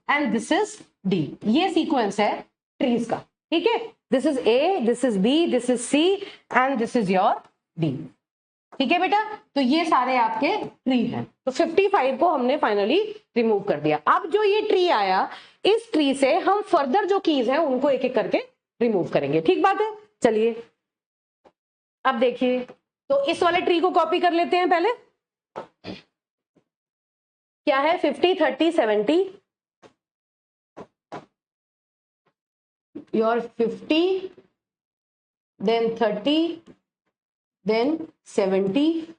and this is D. ये सीक्वेंस है ट्रीज का। ठीक है, this is A, this is B, this is C, and this is your D. ठीक है बेटा, तो ये सारे आपके ट्री हैं। तो 55 को हमने फाइनली रिमूव कर दिया। अब जो ये ट्री आया, इस ट्री से हम फर्दर जो कीज हैं उनको एक एक करके रिमूव करेंगे। ठीक बात है, चलिए अब देखिए, तो इस वाले ट्री को कॉपी कर लेते हैं पहले। क्या है? 50, 30, 70, your 50, then 30, then 70,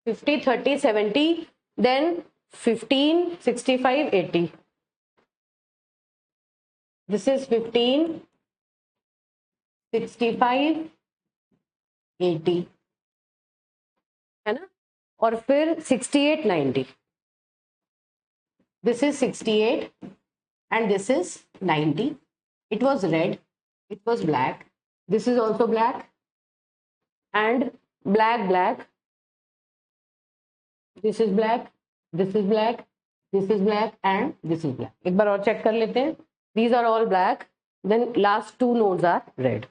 50, 30, 70, then 15, 65, 80. This is 15, 65, 80, है ना? और फिर 68, 90. This is 68 and this is 90. It was red, it was black. This is also black and black, black. This is black, this is black, this is black and this is black. एक बार और check कर लेते हैं. These are all black. Then last two nodes are red.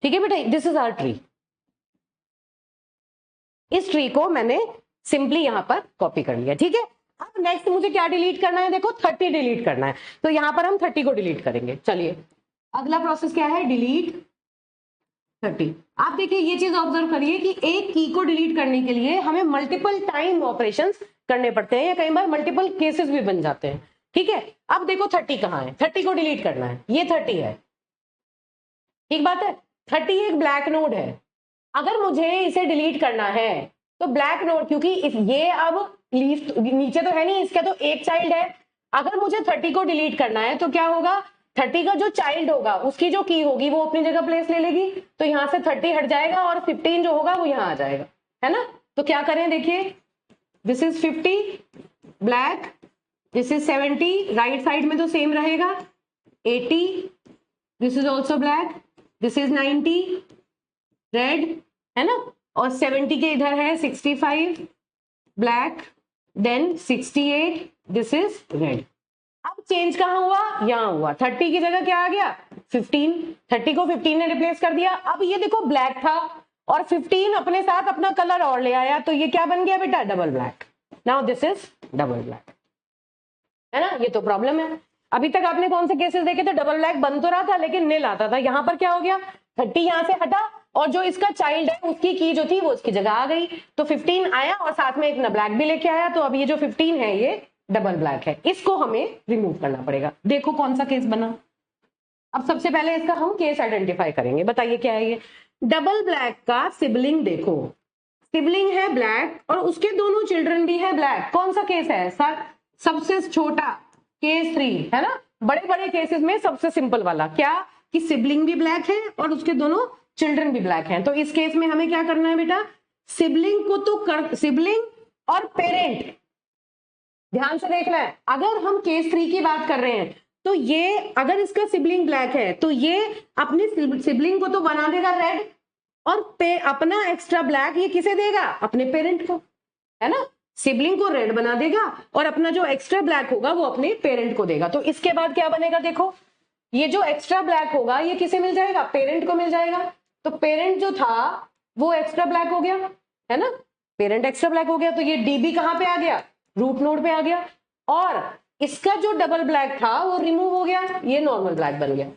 ठीक है बेटा, this is our tree. इस tree को मैंने सिंपली यहां पर कॉपी कर लिया. ठीक है, अब नेक्स्ट मुझे क्या डिलीट करना है? देखो 30 डिलीट करना है, तो यहां पर हम 30 को डिलीट करेंगे. चलिए अगला प्रोसेस क्या है? डिलीट 30. आप देखिए ये चीज ऑब्जर्व करिए कि एक की को डिलीट करने के लिए हमें मल्टीपल टाइम ऑपरेशंस करने पड़ते हैं या कई बार मल्टीपल केसेस भी बन जाते हैं. ठीक है, अब देखो 30 कहाँ है? 30 को डिलीट करना है, ये 30 है. ठीक बात है. 30 एक ब्लैक नोड है. अगर मुझे इसे डिलीट करना है तो ब्लैक नोड, क्योंकि ये अब लीफ नीचे तो है नहीं, इसका तो एक चाइल्ड है. अगर मुझे 30 को डिलीट करना है तो क्या होगा? 30 का जो चाइल्ड होगा उसकी जो की होगी वो अपनी जगह प्लेस ले लेगी, तो यहां से 30 हट जाएगा और 15 जो होगा वो यहां आ जाएगा, है ना? तो क्या करें? देखिए this is 50 black, this is 70, right side में तो सेम रहेगा. 80, this is also black, this is 90 red, है ना? और 70 के इधर है 65 black, then 68, this is red. अब चेंज कहां हुआ? यहां हुआ. 30 की जगह क्या आ गया? 15. 30 को 15 ने रिप्लेस कर दिया. अब ये देखो ब्लैक था और 15 अपने साथ अपना कलर और ले आया, तो ये क्या बन गया बेटा? Double black. Now this is double black, है ना? ये तो प्रॉब्लम है. अभी तक आपने कौन से केसेस देखे थे? डबल ब्लैक बन तो रहा था लेकिन नील आता था. यहां पर क्या हो गया? 30 यहां से हटा और जो इसका चाइल्ड है उसकी की जो थी वो उसकी जगह आ गई, तो 15 आया और साथ में एक न ब्लैक भी लेके आया. तो अब ये जो 15 है ये डबल ब्लैक है, इसको हमें रिमूव करना पड़ेगा. देखो कौन सा केस बना. अब सबसे पहले इसका हम केस आइडेंटिफाई करेंगे. बताइए क्या है ये? डबल ब्लैक का सिबलिंग देखो, सिबलिंग है ब्लैक और उसके दोनों चिल्ड्रन भी है ब्लैक. कौन सा केस है सर? सबसे छोटा केस 3, है ना? बड़े बड़े केसेस में सबसे सिंपल वाला क्या कि सिबलिंग भी ब्लैक है और उसके दोनों चिल्ड्रन भी ब्लैक हैं. तो इस केस में हमें क्या करना है बेटा? सिबलिंग को तो कर, सिबलिंग और पेरेंट ध्यान से देखना है. अगर हम केस 3 की बात कर रहे हैं तो ये अगर इसका सिबलिंग ब्लैक है तो ये अपने सिबलिंग को तो बना देगा रेड और अपना एक्स्ट्रा ब्लैक ये किसे देगा? अपने पेरेंट को, है ना? सिबलिंग को रेड बना देगा और अपना जो एक्स्ट्रा ब्लैक होगा वो अपने पेरेंट को देगा. तो इसके बाद क्या बनेगा? देखो ये जो एक्स्ट्रा ब्लैक होगा ये किसे मिल जाएगा? पेरेंट को मिल जाएगा. तो पेरेंट जो था वो एक्स्ट्रा ब्लैक हो गया, है ना? पेरेंट एक्स्ट्रा ब्लैक हो गया, तो ये डीबी कहां पे आ गया? रूट नोड पे आ गया. और इसका जो डबल ब्लैक था वो रिमूव हो गया, ये नॉर्मल ब्लैक बन गया.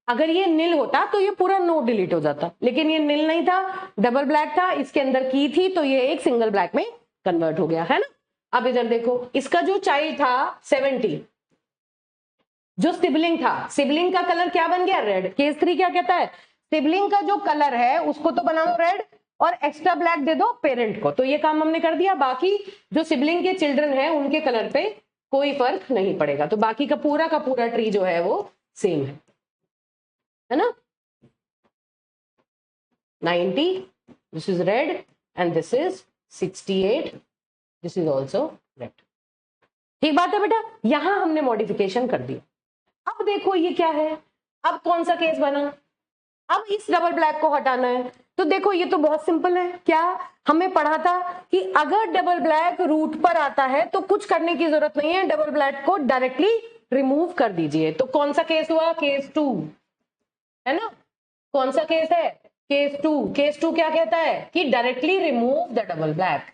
अगर ये नील होता तो ये पूरा नोड डिलीट हो जाता, लेकिन ये नील नहीं था, डबल ब्लैक था, इसके अंदर की थी, तो ये एक सिंगल ब्लैक में कन्वर्ट हो गया, है ना? अब इधर देखो, इसका जो चाइल्ड था 70, जो सिबलिंग था, सिबलिंग का कलर क्या बन गया? रेड. केस 3 क्या कहता है? सिबलिंग का जो कलर है उसको तो बनाओ रेड और एक्स्ट्रा ब्लैक दे दो पेरेंट को. तो ये काम हमने कर दिया. बाकी जो सिबलिंग के चिल्ड्रन है उनके कलर पे कोई फर्क नहीं पड़ेगा. तो बाकी का पूरा ट्री जो है वो सेम है ना? 90, this is red and this is 68, this is also red. ठीक बात है बेटा, यहां हमने मॉडिफिकेशन कर दिया. अब देखो ये क्या है? अब कौन सा केस बना? अब इस डबल ब्लैक को हटाना है. तो देखो ये तो बहुत सिंपल है. क्या हमें पढ़ा था कि अगर डबल ब्लैक रूट पर आता है तो कुछ करने की जरूरत नहीं है, डबल ब्लैक को डायरेक्टली रिमूव कर दीजिए. तो कौन सा केस हुआ? केस 2, है ना? कौन सा केस है? केस 2. केस 2 क्या कहता है कि directly remove the double black,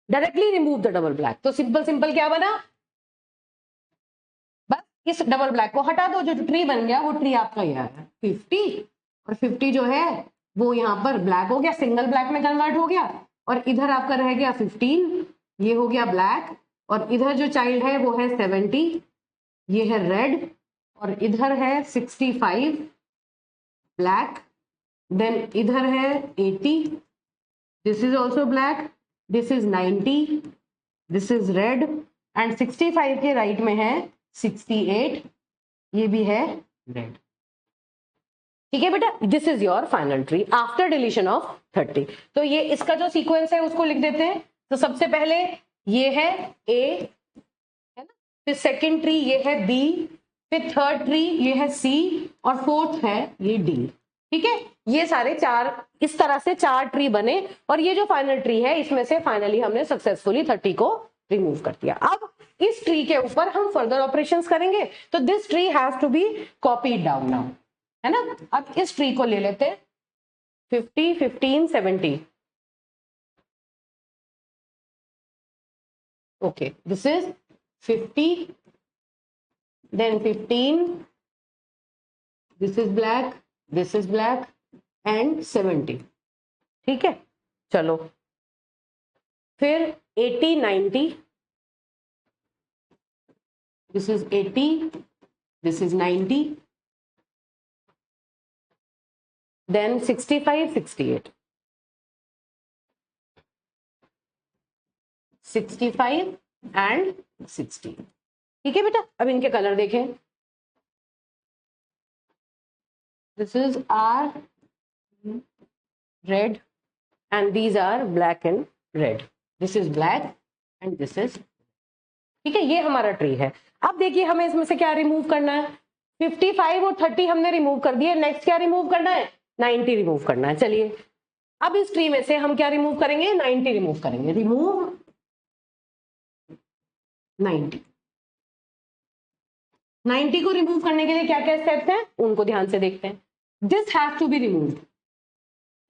directly remove the double black. तो सिंपल क्या बना? बस इस डबल ब्लैक को हटा दो, जो ट्री बन गया वो ट्री आपका ये है 50 और 50 जो है वो यहां पर ब्लैक हो गया, सिंगल ब्लैक में कन्वर्ट हो गया. और इधर आपका रह गया 15, ये हो गया ब्लैक. और इधर जो चाइल्ड है वो है 70, ये है रेड. और इधर है 65 ब्लैक देन इधर है 80, this is also black, this is 90, this is red, and 65 के राइट में है 68, ये भी है रेड। ठीक है बेटा, this is your final tree after deletion of 30। तो ये इसका जो सीक्वेंस है उसको लिख देते हैं। तो सबसे पहले ये है ए, है ना, फिर सेकेंड ट्री ये है बी, फिर थर्ड ट्री ये है सी, और फोर्थ है ये डी। ठीक है, ये सारे चार इस तरह से चार ट्री बने, और ये जो फाइनल ट्री है इसमें से फाइनली हमने सक्सेसफुली 30 को रिमूव कर दिया। अब इस ट्री के ऊपर हम फर्दर ऑपरेशंस करेंगे। तो this tree has to be copied down now, है ना। अब इस ट्री को ले लेते हैं 50, 15, 70। Okay, this is 50, then 15, this is black, this is black, and 70। ठीक है, चलो फिर 80, 90, this is 80, this is 90, then 65, 68, 65 and 60। ठीक है बेटा, अब इनके कलर देखें। This is are red and these are black and red, this is black and this is, ठीक है, ये हमारा ट्री है। अब देखिए हमें इसमें से क्या रिमूव करना है। 55 और 30 हमने रिमूव कर दिए, नेक्स्ट क्या रिमूव करना है, 90 रिमूव करना है। चलिए अब इस ट्री में से हम क्या रिमूव करेंगे, 90 रिमूव करेंगे। रिमूव 90। 90 को रिमूव करने के लिए क्या क्या स्टेप्स हैं उनको ध्यान से देखते हैं। This has to be removed.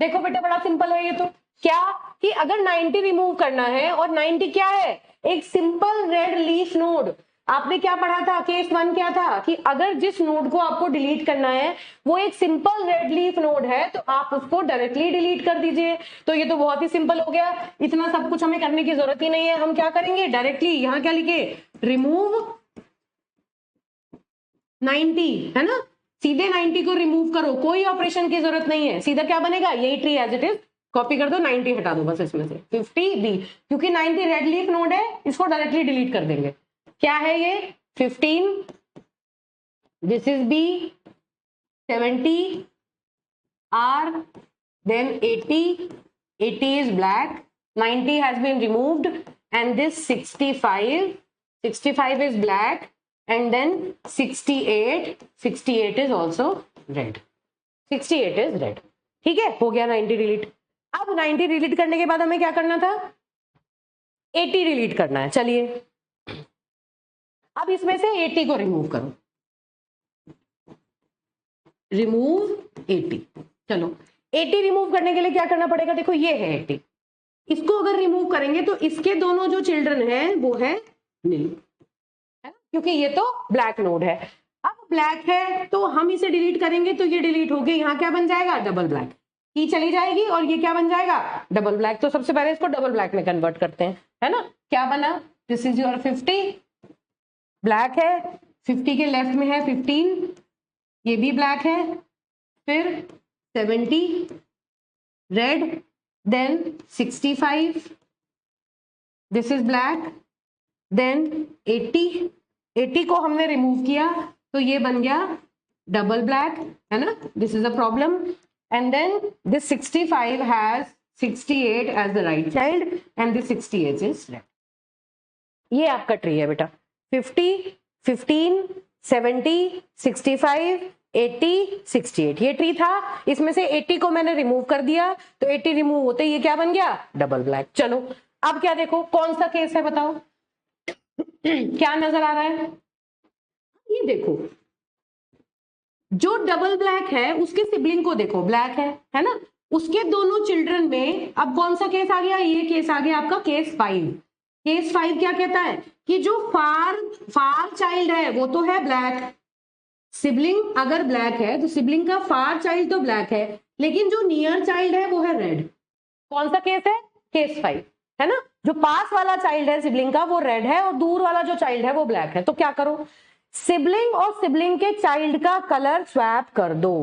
देखो बेटा बड़ा सिंपल है ये तो, क्या कि अगर 90 रिमूव करना है, और 90 क्या है, एक सिंपल रेड लीफ नोड। आपने क्या पढ़ा था, केस 1 क्या था कि अगर जिस नोड को आपको डिलीट करना है वो एक सिंपल रेड लीफ नोड है तो आप उसको डायरेक्टली डिलीट कर दीजिए। तो ये तो बहुत ही सिंपल हो गया, इतना सब कुछ हमें करने की जरूरत ही नहीं है। हम क्या करेंगे, डायरेक्टली यहां क्या लिखे, रिमूव 90, है ना, सीधे 90 को रिमूव करो, कोई ऑपरेशन की जरूरत नहीं है। सीधा क्या बनेगा, यही tree as it is copy कर दो, 90 हटा दो बस इसमें से। 50 बी, क्योंकि 90 रेड लीफ नोड है, इसको डायरेक्टली डिलीट कर देंगे। क्या है ये, 15, this is B, 70 R, then 80, 80 is black, 90 has been removed, and this 65, 65 is black, and then 68, 68 is also red, 68 is red। ठीक है, हो गया 90 डिलीट। अब 90 डिलीट करने के बाद हमें क्या करना था, 80 डिलीट करना है। चलिए अब इसमें से 80 को रिमूव करो, रिमूव 80। चलो 80 रिमूव करने के लिए क्या करना पड़ेगा, देखो ये है 80, इसको अगर रिमूव करेंगे तो इसके दोनों जो चिल्ड्रन है वो है नील, है ना, क्योंकि ये तो ब्लैक नोड है। अब ब्लैक है तो हम इसे डिलीट करेंगे तो ये डिलीट हो गई, यहाँ क्या बन जाएगा, डबल ब्लैक की चली जाएगी, और ये क्या बन जाएगा, डबल ब्लैक। तो सबसे पहले इसको डबल ब्लैक में कन्वर्ट करते हैं, है ना। क्या बना, दिस इज योर 50, ब्लैक है, 50 के लेफ्ट में है 15, ये भी ब्लैक है, फिर 70 red, then 65, this is black, then 80, 80 को हमने रिमूव किया तो ये बन गया डबल ब्लैक, है ना, this is a problem. And then this 65 has 68 as the right child, and this 68 is red. ये आपका ट्री है बेटा, 50, 15, 70, 65, 80, 68, ये ट्री था। इसमें से 80 को मैंने रिमूव कर दिया, तो 80 रिमूव होते ये क्या बन गया, डबल ब्लैक। चलो अब क्या देखो, कौन सा केस है बताओ क्या नजर आ रहा है, ये देखो जो डबल ब्लैक है उसके सिबलिंग को देखो, ब्लैक है ना, उसके दोनों चिल्ड्रन में अब कौन सा केस आ गया, ये केस आ गया आपका केस 5। केस 5 क्या कहता है कि जो फार चाइल्ड है वो तो है ब्लैक, सिबलिंग अगर ब्लैक है तो सिबलिंग का फार चाइल्ड तो ब्लैक है, लेकिन जो नियर चाइल्ड है वो है रेड। कौन सा केस है, केस 5, है ना। जो पास वाला चाइल्ड है सिबलिंग का वो रेड है, और दूर वाला जो चाइल्ड है वो ब्लैक है। तो क्या करो, सिबलिंग और सिबलिंग के चाइल्ड का कलर स्वैप कर दो।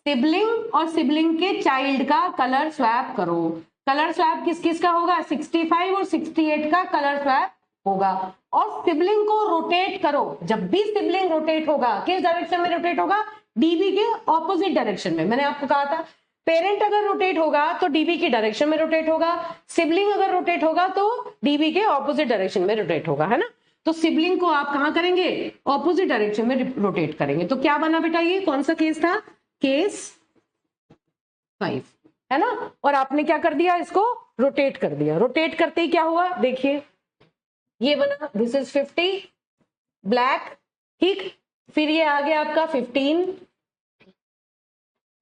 सिबलिंग और सिबलिंग के चाइल्ड का कलर स्वैप करो। कलर स्वैप किस किस का होगा? 65 और 68 का कलर स्वैप होगा। और सिबलिंग को रोटेट करो। जब भी सिबलिंग रोटेट होगा, किस डायरेक्शन में रोटेट होगा? डीबी के ऑपोजिट डायरेक्शन में। मैंने आपको कहा था पेरेंट अगर रोटेट होगा तो डीबी की डायरेक्शन में रोटेट होगा, सिबलिंग अगर रोटेट होगा तो डीबी के ऑपोजिट डायरेक्शन में रोटेट होगा, है ना। तो सिबलिंग को आप कहां करेंगे? ऑपोजिट डायरेक्शन में रोटेट करेंगे। तो क्या बना बेटा? ये कौन सा केस था? केस 5, है ना। और आपने क्या कर दिया? इसको रोटेट कर दिया। रोटेट करते ही क्या हुआ? देखिए ये बना, दिस इज 50 ब्लैक, ठीक। फिर ये आ गया आपका 15,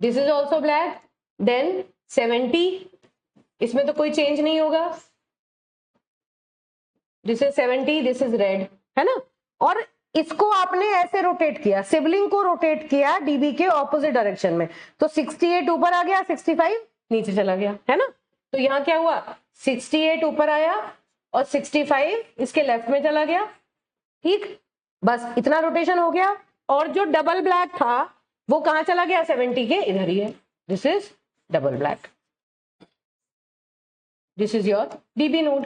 this is also black, then 70, इसमें तो कोई चेंज नहीं होगा, this is 70, this is red, है ना। और इसको आपने ऐसे रोटेट किया, सिबलिंग को रोटेट किया डीबी के ऑपोजिट डायरेक्शन में, तो 68 ऊपर आ गया, 65 नीचे चला गया, है ना। तो यहां क्या हुआ? 68 ऊपर आया और 65 इसके लेफ्ट में चला गया, ठीक। बस इतना रोटेशन हो गया। और जो डबल ब्लैक था वो कहां चला गया? 70 के इधर ही है, this is double black, this is your dB node,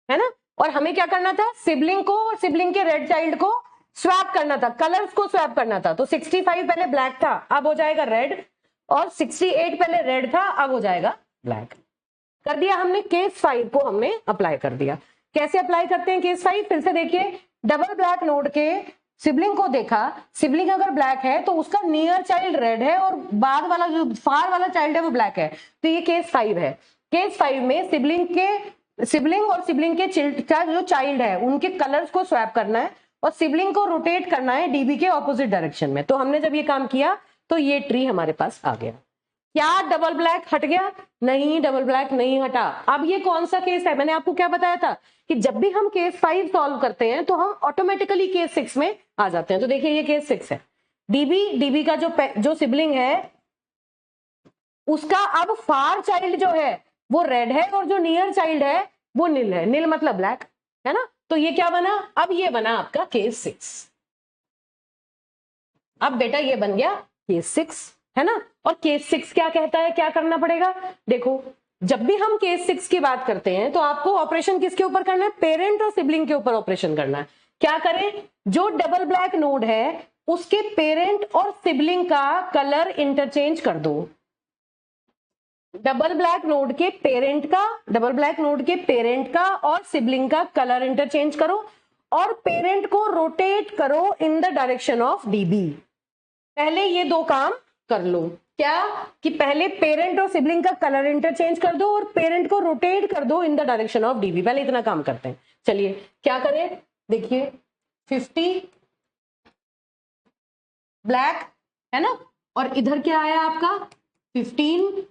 है ना। और हमें क्या करना था? सिबलिंग को और सिबलिंग के रेड चाइल्ड को स्वैप करना था, कलर्स को स्वैप करना था। तो 65 पहले ब्लैक था, अब हो जाएगा रेड, और 68 पहले रेड था, अब हो जाएगा ब्लैक। कर दिया हमने। केस 5 को हमने अप्लाई कर दिया। कैसे अप्लाई करते हैं केस 5? फिर से देखिए, डबल ब्लैक नोड के सिबलिंग को देखा, सिबलिंग अगर ब्लैक है तो उसका नियर चाइल्ड रेड है और बाद वाला जो फार वाला चाइल्ड है वो ब्लैक है, तो ये केस 5 है। केस 5 में सिबलिंग और सिबलिंग के जो चाइल्ड है उनके कलर्स को स्वैप करना है और सिबलिंग को रोटेट करना है डीबी के ऑपोजिट डायरेक्शन में। तो हमने जब ये काम किया तो ये ट्री हमारे पास आ गया। क्या डबल ब्लैक हट गया? नहीं, डबल ब्लैक नहीं हटा। अब ये कौन सा केस है? मैंने आपको क्या बताया था कि जब भी हम केस 5 सॉल्व करते हैं तो हम ऑटोमेटिकली केस 6 में आ जाते हैं। तो देखिए ये केस 6 है। डीबी का जो सिबलिंग है उसका अब फार चाइल्ड जो है वो रेड है और जो नियर चाइल्ड है वो नील है। नील मतलब ब्लैक, है ना। तो ये क्या बना? अब ये बना आपका केस 6। अब बेटा ये बन गया केस 6, है ना। और केस 6 क्या कहता है? क्या करना पड़ेगा? देखो, जब भी हम केस 6 की बात करते हैं तो आपको ऑपरेशन किसके ऊपर करना है? पेरेंट और सिबलिंग के ऊपर ऑपरेशन करना है। क्या करें? जो डबल ब्लैक नोड है उसके पेरेंट और सिबलिंग का कलर इंटरचेंज कर दो। डबल ब्लैक नोड के पेरेंट का और सिबलिंग का कलर इंटरचेंज करो और पेरेंट को रोटेट करो in the direction of dB. पहले ये दो काम कर लो। क्या? कि पहले पेरेंट और सिबलिंग का कलर इंटरचेंज कर दो और पेरेंट को रोटेट कर दो इन द डायरेक्शन ऑफ डीबी। पहले इतना काम करते हैं। चलिए क्या करें? देखिए 50 ब्लैक, है ना, और इधर क्या आया आपका? 15,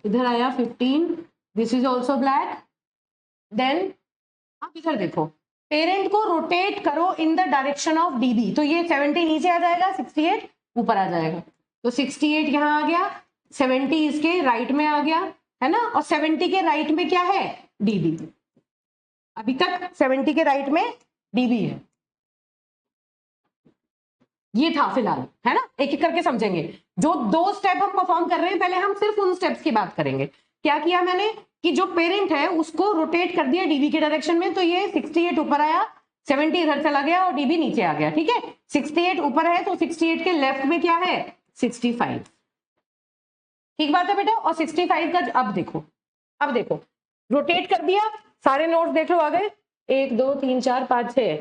इधर आया 15, this is also black. Then आप इधर देखो, पेरेंट को रोटेट करो in the direction of DB. तो ये 70 नीचे आ जाएगा, 68 ऊपर आ जाएगा। तो 68 यहां आ गया, 70 इसके राइट में आ गया, है ना। और 70 के राइट में क्या है? डीबी। अभी तक 70 के राइट में डीबी है। ये था फिलहाल, है ना। एक एक करके समझेंगे। जो दो स्टेप हम परफॉर्म कर रहे हैं, पहले हम सिर्फ उन स्टेप्स की बात करेंगे। क्या किया मैंने? कि जो पेरेंट है उसको रोटेट कर दिया डीबी के डायरेक्शन में, तो ये 68 ऊपर आया, 70 इधर चला गया और डीबी नीचे आ गया, ठीक है। 68 ऊपर है तो 68 के लेफ्ट में क्या है? 65। ठीक बात है बेटा। और 65 का अब देखो रोटेट कर दिया, सारे नोट्स देख लो आ गए, 1 2 3 4 5 6,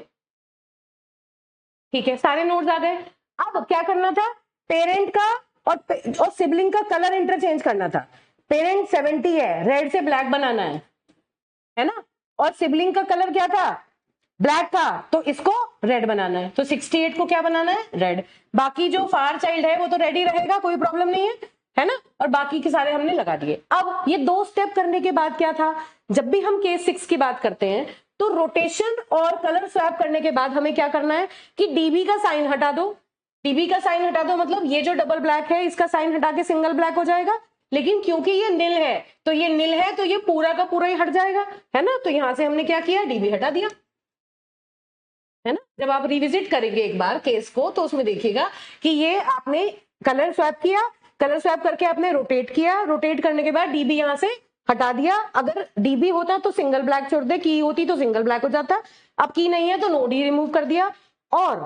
ठीक है, सारे नोट्स आ गए। अब क्या करना था? पेरेंट का और सिबलिंग का कलर इंटरचेंज करना था। पेरेंट 70 है, रेड से ब्लैक बनाना है ना। और सिबलिंग का कलर क्या था? ब्लैक था, तो इसको रेड बनाना है। तो 68 को क्या बनाना है? रेड। बाकी जो फार चाइल्ड है वो तो रेड ही रहेगा, कोई प्रॉब्लम नहीं है ना। और बाकी के सारे हमने लगा दिए। अब ये दो स्टेप करने के बाद क्या था? जब भी हम केस 6 की बात करते हैं तो रोटेशन और कलर स्वैप करने के बाद हमें क्या करना है कि डीबी का साइन हटा दो। डीबी का साइन हटा दो मतलब ये जो डबल ब्लैक है इसका साइन हटा के सिंगल ब्लैक हो जाएगा। लेकिन क्योंकि ये नील है तो ये पूरा का पूरा ही हट जाएगा, है ना। तो यहां से हमने क्या किया? डीबी हटा दिया, है ना। जब आप रिविजिट करेंगे एक बार केस को तो उसमें देखिएगा कि ये आपने कलर स्वैप किया, कलर स्वैप करके आपने रोटेट किया, रोटेट करने के बाद डीबी यहां से हटा दिया। अगर डीबी होता तो सिंगल ब्लैक छोड़ दे, की होती तो सिंगल ब्लैक हो जाता। अब की नहीं है तो नो डी रिमूव कर दिया। और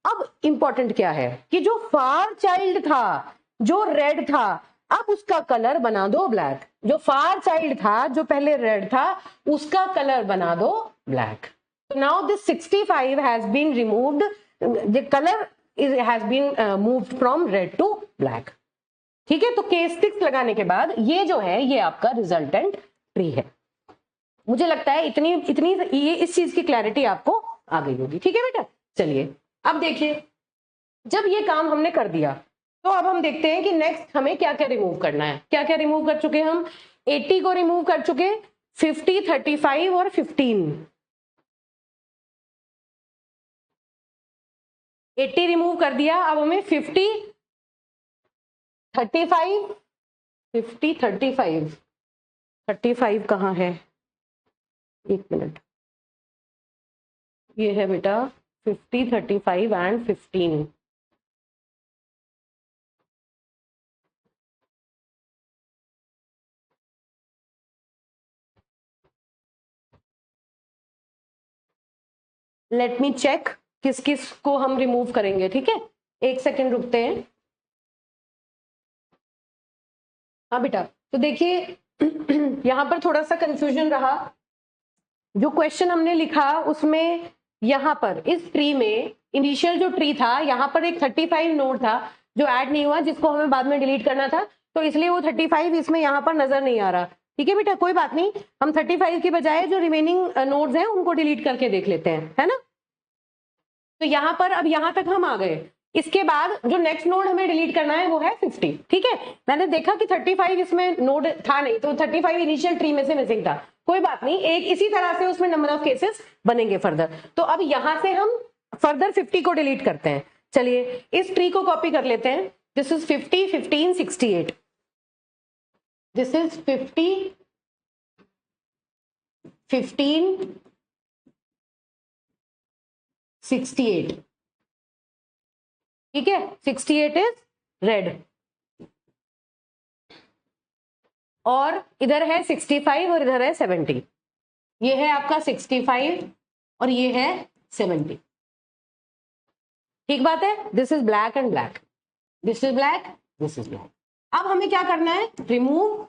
अब इंपॉर्टेंट क्या है कि जो फार चाइल्ड था, जो रेड था, अब उसका कलर बना दो ब्लैक। जो फार चाइल्ड था, जो पहले रेड था, उसका कलर बना दो black. So now this 65 has been removed, the color has been moved from red to black. ठीक है, तो केस 6 लगाने के बाद ये जो है ये आपका रिजल्टेंट ट्री है। मुझे लगता है इतनी ये इस चीज की क्लैरिटी आपको आ गई होगी। ठीक है बेटा, चलिए अब देखिए, जब ये काम हमने कर दिया तो अब हम देखते हैं कि नेक्स्ट हमें क्या क्या रिमूव करना है। क्या क्या रिमूव कर चुके हम? 80 को रिमूव कर चुके, 50, 35 और 15। 80 रिमूव कर दिया, अब हमें 50, 35, 50, 35, 35 कहाँ है? एक मिनट, ये है बेटा 50, 35 एंड 15। लेट मी चेक किस किस को हम रिमूव करेंगे। ठीक है, एक सेकेंड रुकते हैं। हाँ बेटा, तो देखिए यहां पर थोड़ा सा कंफ्यूजन रहा। जो क्वेश्चन हमने लिखा उसमें यहां पर इस ट्री में इनिशियल जो ट्री था, यहां पर एक 35 नोड था जो ऐड नहीं हुआ, जिसको हमें बाद में डिलीट करना था, तो इसलिए वो 35 इसमें यहां पर नजर नहीं आ रहा। ठीक है बेटा, कोई बात नहीं, हम 35 की बजाय जो रिमेनिंग नोड्स हैं उनको डिलीट करके देख लेते हैं, है ना। तो यहां पर अब यहां तक हम आ गए। इसके बाद जो नेक्स्ट नोड हमें डिलीट करना है वो है 50। ठीक है, मैंने देखा कि 35 इसमें नोड था नहीं, तो 35 इनिशियल ट्री में से मिसिंग था। कोई बात नहीं, एक इसी तरह से उसमें नंबर ऑफ केसेस बनेंगे फर्दर। तो अब यहां से हम फर्दर 50 को डिलीट करते हैं। चलिए इस ट्री को कॉपी कर लेते हैं। This is 50, 15, 68। This is 50, 15, 68। ठीक है, 68 इज रेड, और इधर है 65 और इधर है 70। ये है आपका 65 और ये है 70। ठीक बात है, this is black and black, this is black, this is black. अब हमें क्या करना है? रिमूव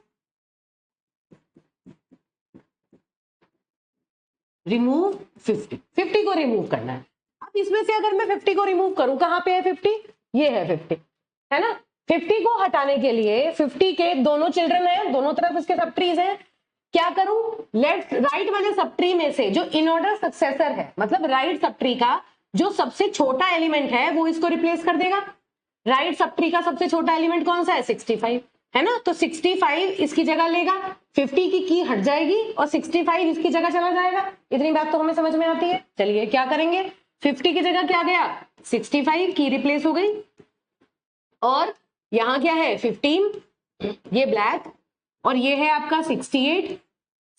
50। 50 को रिमूव करना है। अब इसमें से अगर मैं 50 को रिमूव करूं, कहां पे है 50? ये है 50, है ना। 50 को हटाने के लिए 50 के दोनों चिल्ड्रन हैं, दोनों तरफ इसके सब ट्रीज हैं। क्या करूं? लेफ्ट राइट वाले सब ट्री में से जो इन ऑर्डर सक्सेसर है, मतलब राइट सब ट्री का जो सबसे छोटा एलिमेंट है वो इसको रिप्लेस कर देगा। राइट सब ट्री का सबसे छोटा एलिमेंट कौन सा है? 65, है ना। तो 65 इसकी जगह लेगा, 50 की हट जाएगी और 65 इसकी जगह चला जाएगा। इतनी बात तो हमें समझ में आती है। चलिए क्या करेंगे? 50 की जगह क्या गया? 65 की रिप्लेस हो गई, और यहां क्या है? 15, ये ब्लैक, और ये है आपका 68।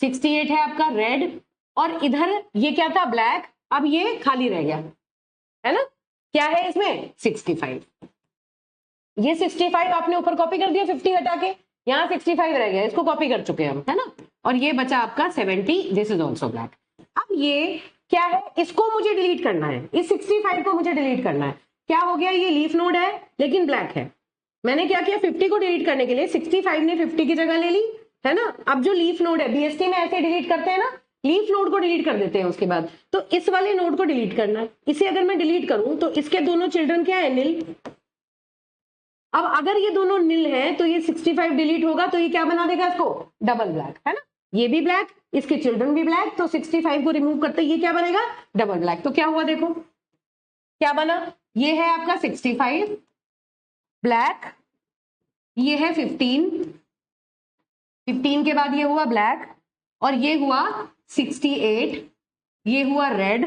68 है आपका रेड, और इधर ये क्या था? ब्लैक। अब ये खाली रह गया, है ना। क्या है इसमें? 65। ये 65 आपने ऊपर कॉपी कर दिया 50 हटा के, यहाँ 65 रह गया, इसको कॉपी कर चुके हम, है ना। और ये बचा आपका 70, दिस इज ऑल्सो ब्लैक। अब ये क्या है? इसको मुझे डिलीट करना है, इस 65 को मुझे डिलीट करना है। क्या हो गया? ये लीफ नोड है लेकिन ब्लैक है। मैंने क्या किया? 50 को डिलीट करने के लिए 65 ने 50 की जगह ले ली, है ना। अब जो लीफ नोड है, बीएसटी में ऐसे डिलीट करते हैं ना, लीफ नोड को डिलीट कर देते हैं उसके बाद, तो इस वाले नोड को डिलीट करना है। इसे अगर मैं डिलीट करूं तो इसके दोनों चिल्ड्रन क्या है? नील। अब अगर ये दोनों नील है तो ये 65 डिलीट होगा, तो ये क्या बना देगा इसको? डबल ब्लैक, है ना। ये भी ब्लैक, इसके चिल्ड्रन भी ब्लैक, तो 65 को रिमूव करते ये क्या बनेगा? Double black. तो क्या हुआ? देखो क्या बना। ये है आपका 65 ब्लैक, ये है 15, 15 के बाद ये हुआ ब्लैक, और ये हुआ 68, ये हुआ red,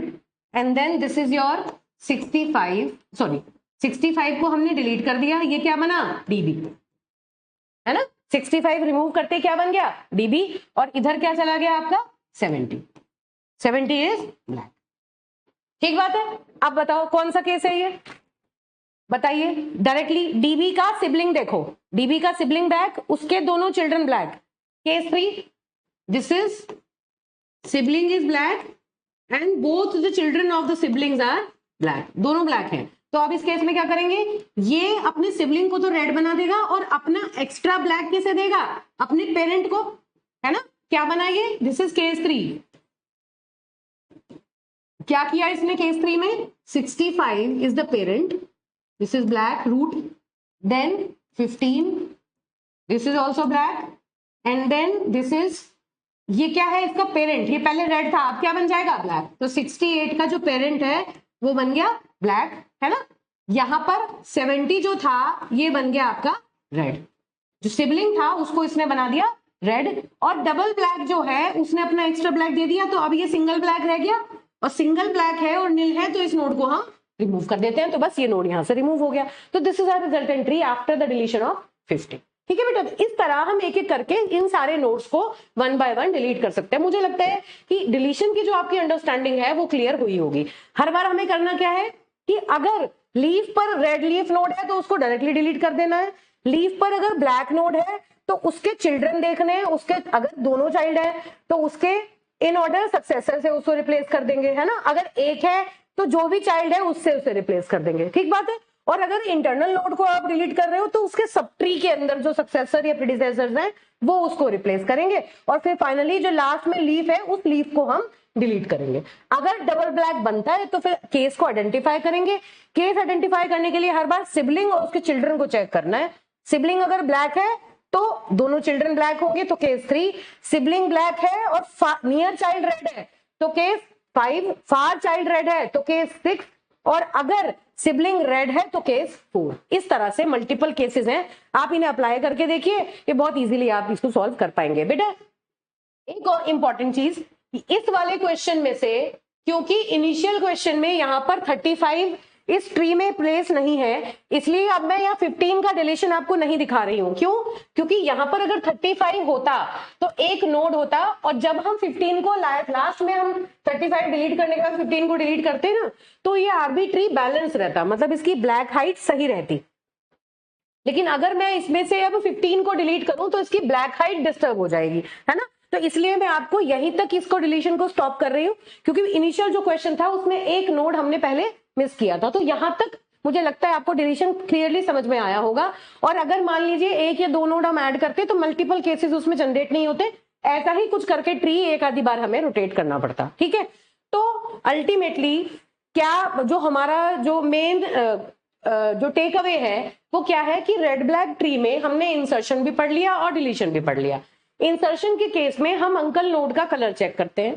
and then this is your 65, sorry 65 को हमने डिलीट कर दिया, ये क्या बना? डीबी, है ना। 65 रिमूव करते क्या बन गया? डीबी, और इधर क्या चला गया आपका? 70। 70 इज ब्लैक। ठीक बात है। अब बताओ कौन सा केस है ये, बताइए डायरेक्टली। डीबी का सिबलिंग देखो, डीबी का सिबलिंग ब्लैक, उसके दोनों children black. Case 3, this is sibling is black and both the children of the siblings are black, दोनों ब्लैक हैं। तो अब इस केस में क्या करेंगे, ये अपने सिबलिंग को तो रेड बना देगा और अपना एक्स्ट्रा ब्लैक किसे देगा, अपने पेरेंट को, है ना। क्या बनाइए, दिस इज केस 3। क्या किया इसने केस 3 में, 65 is the parent, this is black root, then 15, this is also black, and then this is, ये क्या है इसका पेरेंट, ये पहले रेड था, अब क्या बन जाएगा ब्लैक। तो 68 का जो पेरेंट है वो बन गया ब्लैक, है ना। यहां पर 70 जो था ये बन गया आपका रेड, जो सिबलिंग था उसको इसने बना दिया रेड, और डबल ब्लैक जो है उसने अपना एक्स्ट्रा ब्लैक दे दिया। तो अब ये सिंगल ब्लैक रह गया, और सिंगल ब्लैक है और नील है, तो इस नोड को हम रिमूव कर देते हैं। तो बस ये नोड यहां से रिमूव हो गया। तो this is our resultant tree after the deletion of 50। ठीक है बेटा, इस तरह हम एक एक करके इन सारे नोड्स को 1 बाय 1 डिलीट कर सकते हैं। मुझे लगता है कि डिलीशन की जो आपकी अंडरस्टैंडिंग है वो क्लियर हुई होगी। हर बार हमें करना क्या है कि अगर लीफ पर रेड लीफ नोड है तो उसको डायरेक्टली डिलीट कर देना है। लीफ पर अगर ब्लैक नोड है तो उसके चिल्ड्रन देखने हैं, उसके अगर दोनों चाइल्ड है तो उसके इन ऑर्डर सक्सेसर से उसको रिप्लेस कर देंगे, है ना। अगर एक है तो जो भी चाइल्ड है उससे उसे रिप्लेस कर देंगे, ठीक बात है। और अगर इंटरनल नोड को आप डिलीट कर रहे हो तो उसके सब ट्री के अंदर जो सक्सेसर या प्रीडिसेसर्स हैं वो उसको रिप्लेस करेंगे, और फिर फाइनली जो लास्ट में लीफ है उस लीफ को हम डिलीट करेंगे। अगर डबल ब्लैक बनता है तो फिर केस को आइडेंटिफाई करेंगे। केस आइडेंटिफाई करने के लिए हर बार सिबलिंग और उसके चिल्ड्रन को चेक करना है। सिबलिंग अगर ब्लैक है तो दोनों चिल्ड्रन ब्लैक होंगे, तो केस 3। सिबलिंग ब्लैक है और नियर चाइल्ड रेड है तो केस 5। फार चाइल्ड रेड है तो केस 6, और अगर सिबलिंग रेड है तो केस 4। इस तरह से मल्टीपल केसेस हैं, आप इन्हें अप्लाई करके देखिए, ये बहुत इजीली आप इसको सॉल्व कर पाएंगे। बेटा एक और इंपॉर्टेंट चीज, इस वाले क्वेश्चन में से, क्योंकि इनिशियल क्वेश्चन में यहां पर 35 इस ट्री में प्लेस नहीं है, इसलिए अब मैं यहाँ 15 का डिलीशन आपको नहीं दिखा रही हूं। क्यों? क्योंकि यहां पर अगर 35 होता तो एक नोड होता, और जब हम 15 को लास्ट में हम 35 डिलीट करने के बाद 15 को डिलीट करते ना, तो ये आर्बिट्री बैलेंस रहता, मतलब इसकी ब्लैक हाइट सही रहती। लेकिन अगर मैं इसमें से अब 15 को डिलीट करूं तो इसकी ब्लैक हाइट डिस्टर्ब हो जाएगी, है ना। तो इसलिए मैं आपको यहीं तक इसको डिलीशन को स्टॉप कर रही हूं, क्योंकि इनिशियल जो क्वेश्चन था उसमें एक नोड हमने पहले मिस किया था। तो यहां तक मुझे लगता है आपको डिलीशन क्लियरली समझ में आया होगा। और अगर मान लीजिए एक या दो नोड हम ऐड करते तो मल्टीपल केसेस उसमें जनरेट नहीं होते, ऐसा ही कुछ करके ट्री एक आधी बार हमें रोटेट करना पड़ता, ठीक है। तो अल्टीमेटली क्या जो हमारा जो मेन जो टेक अवे है वो क्या है कि रेड ब्लैक ट्री में हमने इंसर्शन भी पढ़ लिया और डिलीशन भी पढ़ लिया। इंसर्शन के केस में हम अंकल नोड का कलर चेक करते हैं,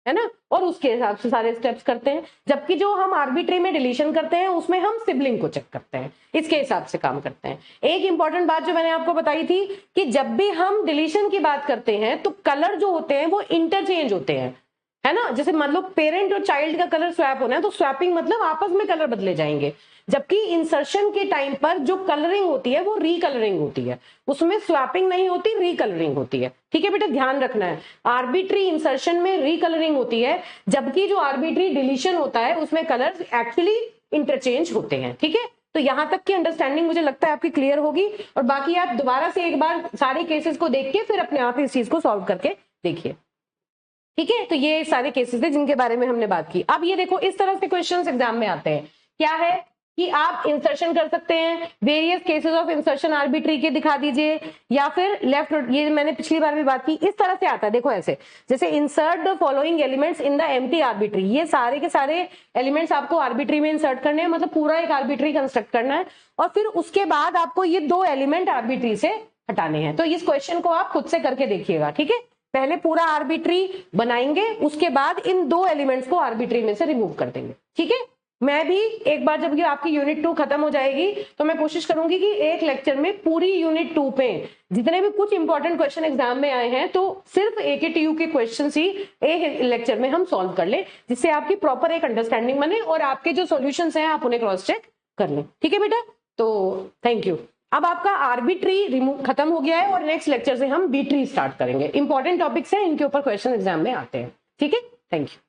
है ना, और उसके हिसाब से सारे स्टेप्स करते हैं। जबकि जो हम आर्बिट्री में डिलीशन करते हैं उसमें हम सिबलिंग को चेक करते हैं, इसके हिसाब से काम करते हैं। एक इंपॉर्टेंट बात जो मैंने आपको बताई थी कि जब भी हम डिलीशन की बात करते हैं तो कलर जो होते हैं वो इंटरचेंज होते हैं, है ना। जैसे मान लो पेरेंट और चाइल्ड का कलर स्वैप होना है तो स्वैपिंग मतलब आपस में कलर बदले जाएंगे। जबकि इंसर्शन के टाइम पर जो कलरिंग होती है वो रीकलरिंग होती है, उसमें स्वैपिंग नहीं होती, रीकलरिंग होती है। ठीक है बेटा, ध्यान रखना है। आर्बिट्री इंसर्शन में रीकलरिंग होती है, जबकि जो आर्बिट्री डिलीशन होता है उसमें कलर्स एक्चुअली इंटरचेंज होते हैं। ठीक है, तो यहां तक की अंडरस्टैंडिंग मुझे लगता है आपकी क्लियर होगी। और बाकी आप दोबारा से एक बार सारे केसेस को देख के फिर अपने आप इस चीज को सॉल्व करके देखिए। ठीक है, तो ये सारे केसेस थे जिनके बारे में हमने बात की। अब ये देखो इस तरह से क्वेश्चंस एग्जाम में आते हैं, क्या है कि आप इंसर्शन कर सकते हैं, various cases of insertion arbitrary के दिखा दीजिए, या फिर लेफ्ट, ये मैंने पिछली बार भी बात की, इस तरह से आता है। देखो ऐसे, जैसे insert the following elements in the empty arbitrary, ये सारे के सारे एलिमेंट्स आपको आर्बिट्री में इंसर्ट करने हैं, मतलब पूरा एक आर्बिट्री कंस्ट्रक्ट करना है, और फिर उसके बाद आपको ये दो एलिमेंट आर्बिट्री से हटाने हैं। तो इस क्वेश्चन को आप खुद से करके देखिएगा, ठीक है। पहले पूरा आर्बिट्री बनाएंगे, उसके बाद इन दो एलिमेंट्स को आर्बिट्री में से रिमूव कर देंगे, ठीक है। मैं भी एक बार जब आपकी यूनिट 2 खत्म हो जाएगी तो मैं कोशिश करूंगी कि एक लेक्चर में पूरी यूनिट 2 पे जितने भी कुछ इंपॉर्टेंट क्वेश्चन एग्जाम में आए हैं तो सिर्फ AKTU के क्वेश्चंस ही एक लेक्चर में हम सॉल्व कर लें, जिससे आपकी प्रॉपर एक अंडरस्टैंडिंग बने और आपके जो सॉल्यूशंस हैं आप उन्हें क्रॉस चेक कर लें। ठीक है बेटा, तो थैंक यू। अब आपका आर्बिट्री रिमूव खत्म हो गया है और नेक्स्ट लेक्चर से हम बी ट्री स्टार्ट करेंगे। इंपॉर्टेंट टॉपिक्स हैं, इनके ऊपर क्वेश्चन एग्जाम में आते हैं। ठीक है, थैंक यू।